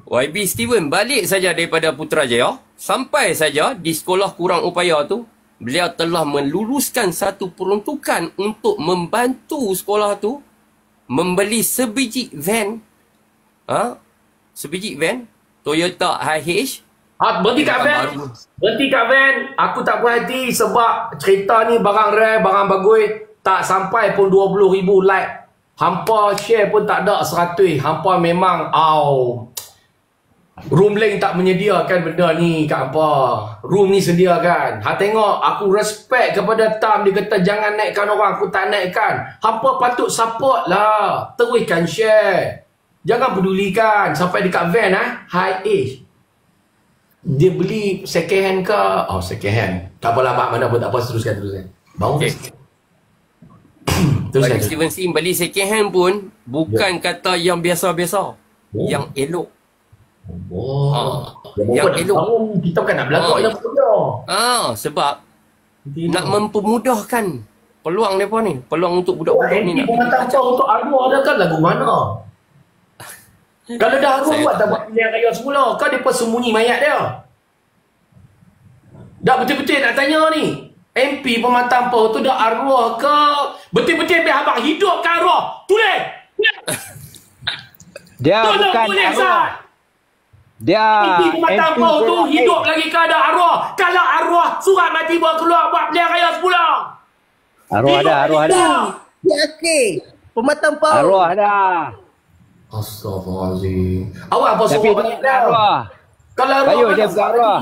YB Steven balik saja daripada Putrajaya, sampai saja di sekolah kurang upaya tu, beliau telah meluluskan satu peruntukan untuk membantu sekolah tu membeli sebiji van. Sebiji van Toyota HH. Berhenti kat van. Berhenti kat van. Aku tak puas hati sebab cerita ni barang rare, barang bagus. Tak sampai pun 20,000 like. Hampa share pun tak ada 100. Hampa memang Room Link tak menyediakan benda ni kat hampa. Room ni sediakan. Tengok, aku respect kepada Tam. Dia kata jangan naikkan orang, aku tak naikkan. Hampa patut support lah. Teruskan share. Jangan pedulikan sampai dekat van high age. Dia beli second hand ke? Second hand. Tak apalah mak, mana pun tak apa, teruskan. Baru. Okay. YB Stevenson beli second hand pun bukan kata yang biasa-biasa. Yang elok. Yang elok. Kita bukan nak belakang yang mudah. Sebab nak mempermudahkan peluang mereka ni. Peluang untuk budak-budak ni nak. Tak tahu untuk arwah dia kan lagu mana. Kalau dah arwah buat tak buat pilihan raya semula. Kau dia pun sembunyi mayat dia. Dah betul-betul nak tanya ni. MP Pematang PAS tu dah arwah ke? Betul-betul biar abang hidup ke arwah? Tulis! Dia bukan arwah. Dia MP Pematang PAS tu hidup lagi ke ada arwah? Kalau arwah, surat mati buat keluar buat pilihan raya semula. Arwah dah. Ya, okey. Pematang PAS. Arwah dah. Astaghfirullahaladzim. Awak apa Tapi suruh dia bukan arwah. Kalau arwah Bayu, kan dia bukan arwah.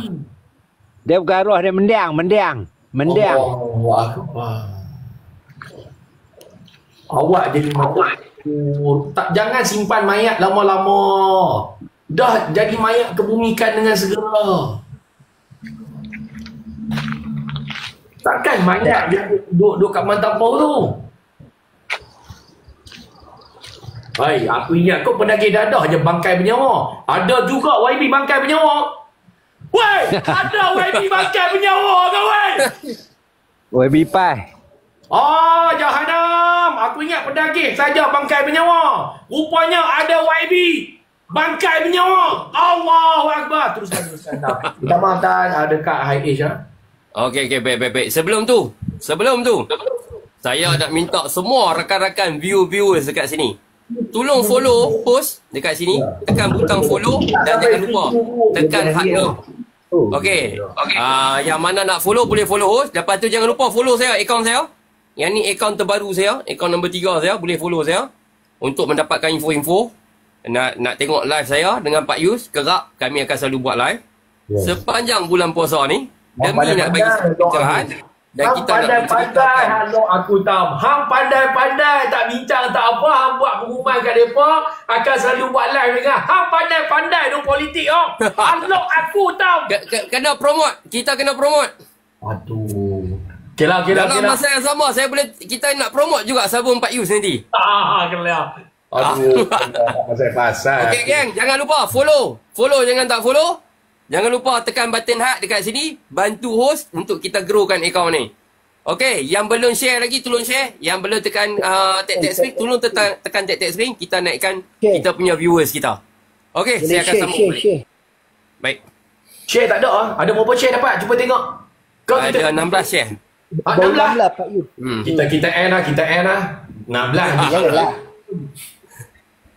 Dia bukan arwah, dia mendiang. Awak jadi mayat. Jangan simpan mayat lama-lama. Dah jadi mayat kebumikan dengan segera. Takkan mayat yang duduk kat Pematang PAS tu. Hai, aku ingat kau pendagih dadah je bangkai bernyawa. Ada juga YB bangkai bernyawa. Weh, ada YB bangkai bernyawa ke weh? YB Pai. Jahanam. Aku ingat pendagih saja bangkai bernyawa. Rupanya ada YB bangkai bernyawa. Allahu Akbar. Teruskan. Minta maaf Tan, dekat high age Okey, baik. Sebelum tu, saya nak minta semua rakan-rakan viewers dekat sini. Tolong follow post dekat sini, tekan butang follow dan jangan lupa tekan heart ni. Okey. Yang mana nak follow boleh follow host. Lepas tu jangan lupa follow saya, akaun saya. Yang ni akaun terbaru saya, akaun nombor 3 saya, boleh follow saya untuk mendapatkan info-info. Nak tengok live saya dengan Pak Yus, kerap kami akan selalu buat live. Sepanjang bulan puasa ni, demi nak bagi pencerahan dan hang kita nak pandai-pandai halok aku tam. Hang pandai-pandai tak bincang tak apa, hang buat pengumuman kat depa akan selalu buat live dengan. Hang pandai-pandai duk politik oh. Halok aku tam. Kena promote, kita kena promote. Aduh. Okeylah. Dalam masa yang sama kita nak promote juga sabun Pak Yus nanti. Kelah. Aduh, pasal-pasal. Okey geng, jangan lupa follow. Follow jangan tak follow. Jangan lupa tekan button heart dekat sini, bantu host untuk kita growkan akaun ni. Okey, yang belum share lagi tolong share, yang belum tekan tag screen tolong tekan tag screen, kita naikkan kita punya viewers kita. Okey, saya akan sambung balik. Baik. Share tak ada Ada berapa share dapat? Cuba tengok. Ada 16 share. 16 lah Pak Yu. Kita end lah. 16 Janganlah.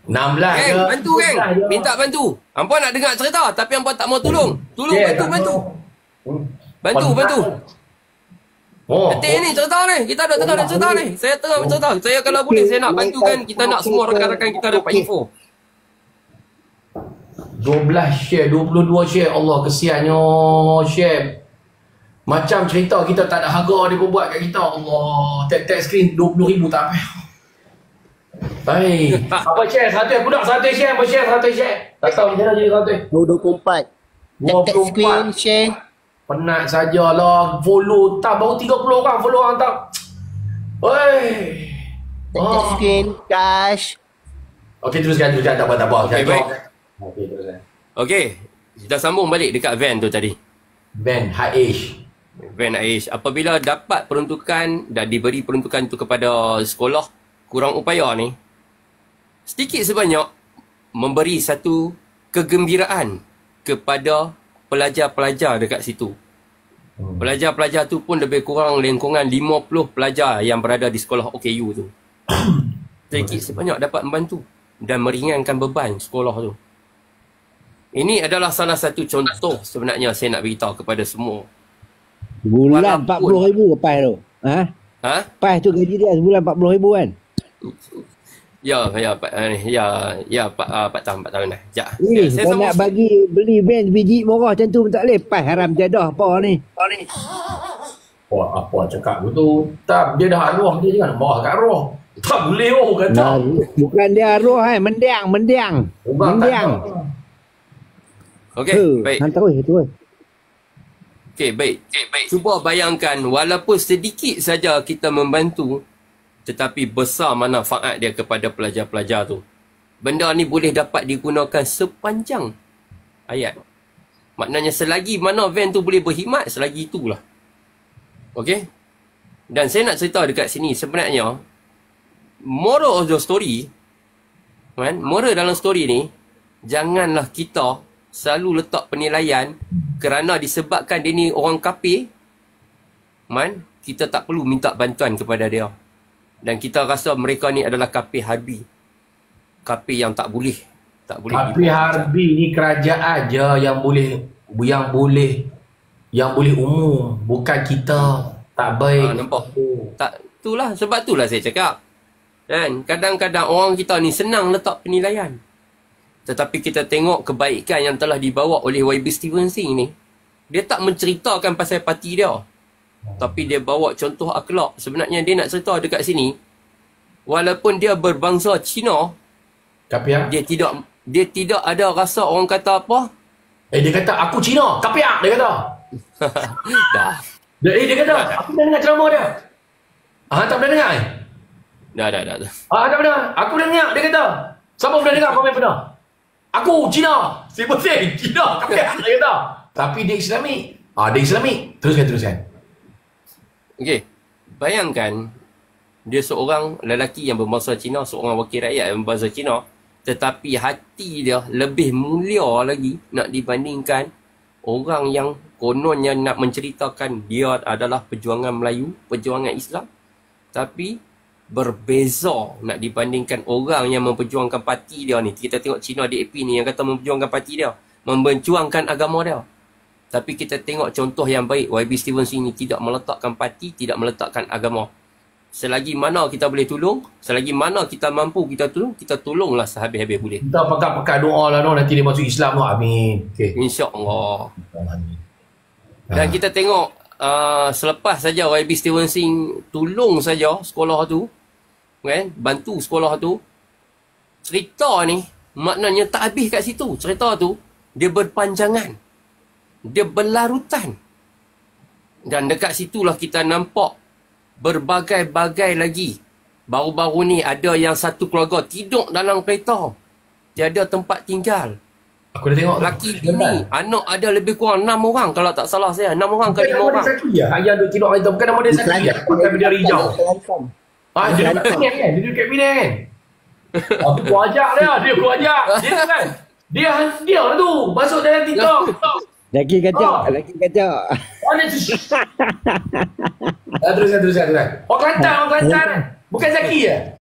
16 Geng, bantu geng. Minta bantu. Hampa nak dengar cerita tapi hampa tak mau tolong. Tolong bantu. Detik ni cerita ni. Kita dah tengah nak cerita ni. Saya tengah bercerita. Saya kalau boleh saya nak bantukan. Kita nak semua rakan-rakan kita dapat info. 12 share, 22 share. Allah kesiannya share. Macam cerita kita tak ada harga dia pun buat kat kita. Allah, tag screen 20,000 tak apa. Baik. Apa share? 100 budak 100 share, apa share 100 share. Tak tahu macam mana jadi 100. 24. Tag screen share. Penat sajalah. Follow tak baru 30 orang follow orang tak. Oi. Tag screen cash. Okey teruskan tak apa. Okey, baik. Okey teruskan. Okey, kita sambung balik dekat van tu tadi. Van Haish. Van Aish, apabila dapat peruntukan dan diberi peruntukan itu kepada sekolah kurang upaya ni, sedikit sebanyak memberi satu kegembiraan kepada pelajar-pelajar dekat situ. Pelajar-pelajar tu pun lebih kurang lingkungan 50 pelajar yang berada di sekolah OKU tu. Sedikit sebanyak dapat membantu dan meringankan beban sekolah tu. Ini adalah salah satu contoh sebenarnya saya nak beritahu kepada semua. Bulan 40,000 lepas tu. Lepas tu gaji dia sebulan 40,000 kan? Pak tahun dah. Kau nak bagi beli van biji murah macam tu pun tak boleh. Pas haram jadah apa ni? Apa cakap tu? Tak, dia dah arwah dia jangan marah kat arwah. Tak boleh kata. Bukan dia arwah mendiang. Okey, baik. Terus. Okey, baik. Cuba bayangkan walaupun sedikit saja kita membantu tetapi besar manfaat dia kepada pelajar-pelajar tu. Benda ni boleh dapat digunakan sepanjang hayat. Maknanya selagi mana van tu boleh berkhidmat, selagi itulah. Okey? Dan saya nak cerita dekat sini sebenarnya moral of the story, moral dalam story ni, janganlah kita selalu letak penilaian kerana disebabkan dia ni orang kafir, kita tak perlu minta bantuan kepada dia. Dan kita rasa mereka ni adalah kafir harbi. Kafir yang tak boleh. Kafir harbi ni kerajaan je yang boleh umum, bukan kita. Tak baik. Nampak? Tak, itulah sebab itulah saya cakap. Dan kadang-kadang orang kita ni senang letak penilaian. Tetapi kita tengok kebaikan yang telah dibawa oleh YB Stevenson ni, dia tak menceritakan pasal parti dia. Tapi dia bawa contoh akhlak. Sebenarnya dia nak cerita dekat sini, walaupun dia berbangsa Cina, Kapiak. Dia tidak ada rasa orang kata apa? Dia kata aku Cina, kapiak dia kata. Dah. Dia kata, aku dah dengar ceramah dia. Tak pernah dengar Dah. tak pernah. Aku dah dengar, dia kata. Siapa pernah dengar komen pernah? Aku Cina. Siapa Cina, kapiak dia kata. Tapi dia Islamik. Dia Islamik. Teruskan. Okey. Bayangkan dia seorang lelaki yang berbangsa Cina, seorang wakil rakyat yang berbangsa Cina, tetapi hati dia lebih mulia lagi nak dibandingkan orang yang kononnya nak menceritakan dia adalah perjuangan Melayu, perjuangan Islam, tapi berbeza nak dibandingkan orang yang memperjuangkan parti dia ni. Kita tengok Cina DAP ni yang kata memperjuangkan parti dia, memperjuangkan agama dia. Tapi kita tengok contoh yang baik. YB Stevenson ini tidak meletakkan parti, tidak meletakkan agama. Selagi mana kita boleh tolong, selagi mana kita mampu kita tolonglah sehabis-habis boleh. Kita pakai doa lah, nanti dia masuk Islam tu. Amin. Okay. InsyaAllah. Dan kita tengok selepas saja YB Stevenson tolong saja sekolah tu, kan, bantu sekolah tu, cerita ni maknanya tak habis kat situ. Cerita tu dia berpanjangan, dia berlarutan, dan dekat situlah kita nampak berbagai-bagai lagi. Baru-baru ni ada yang satu keluarga tidur dalam kereta, tiada tempat tinggal. Aku dah tengok laki bini, anak ada lebih kurang 6 orang kalau tak salah saya. 6 orang ke 5 orang. Ayah duduk tidur kereta, bukan nama dia Saki ya? Pakai benda hijau. Dia dekat Penang kan? Dia dekat Penang kan? Aku ajak dia, aku ajak. Dia tu kan? Dia lah tu, masuk dalam TikTok. Lagi kacak, lagi kacak. Teruskan. Orang Kelantan kan? Bukan Zaki ya?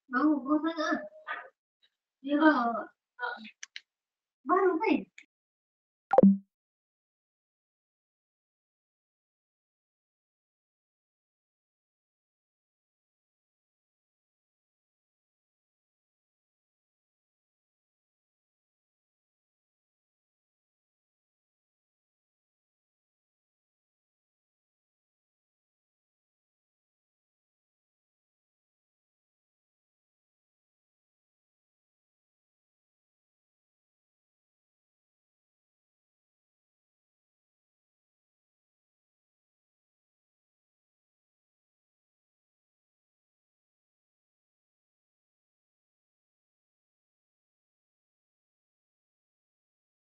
Mau sangat. Dia baru kan?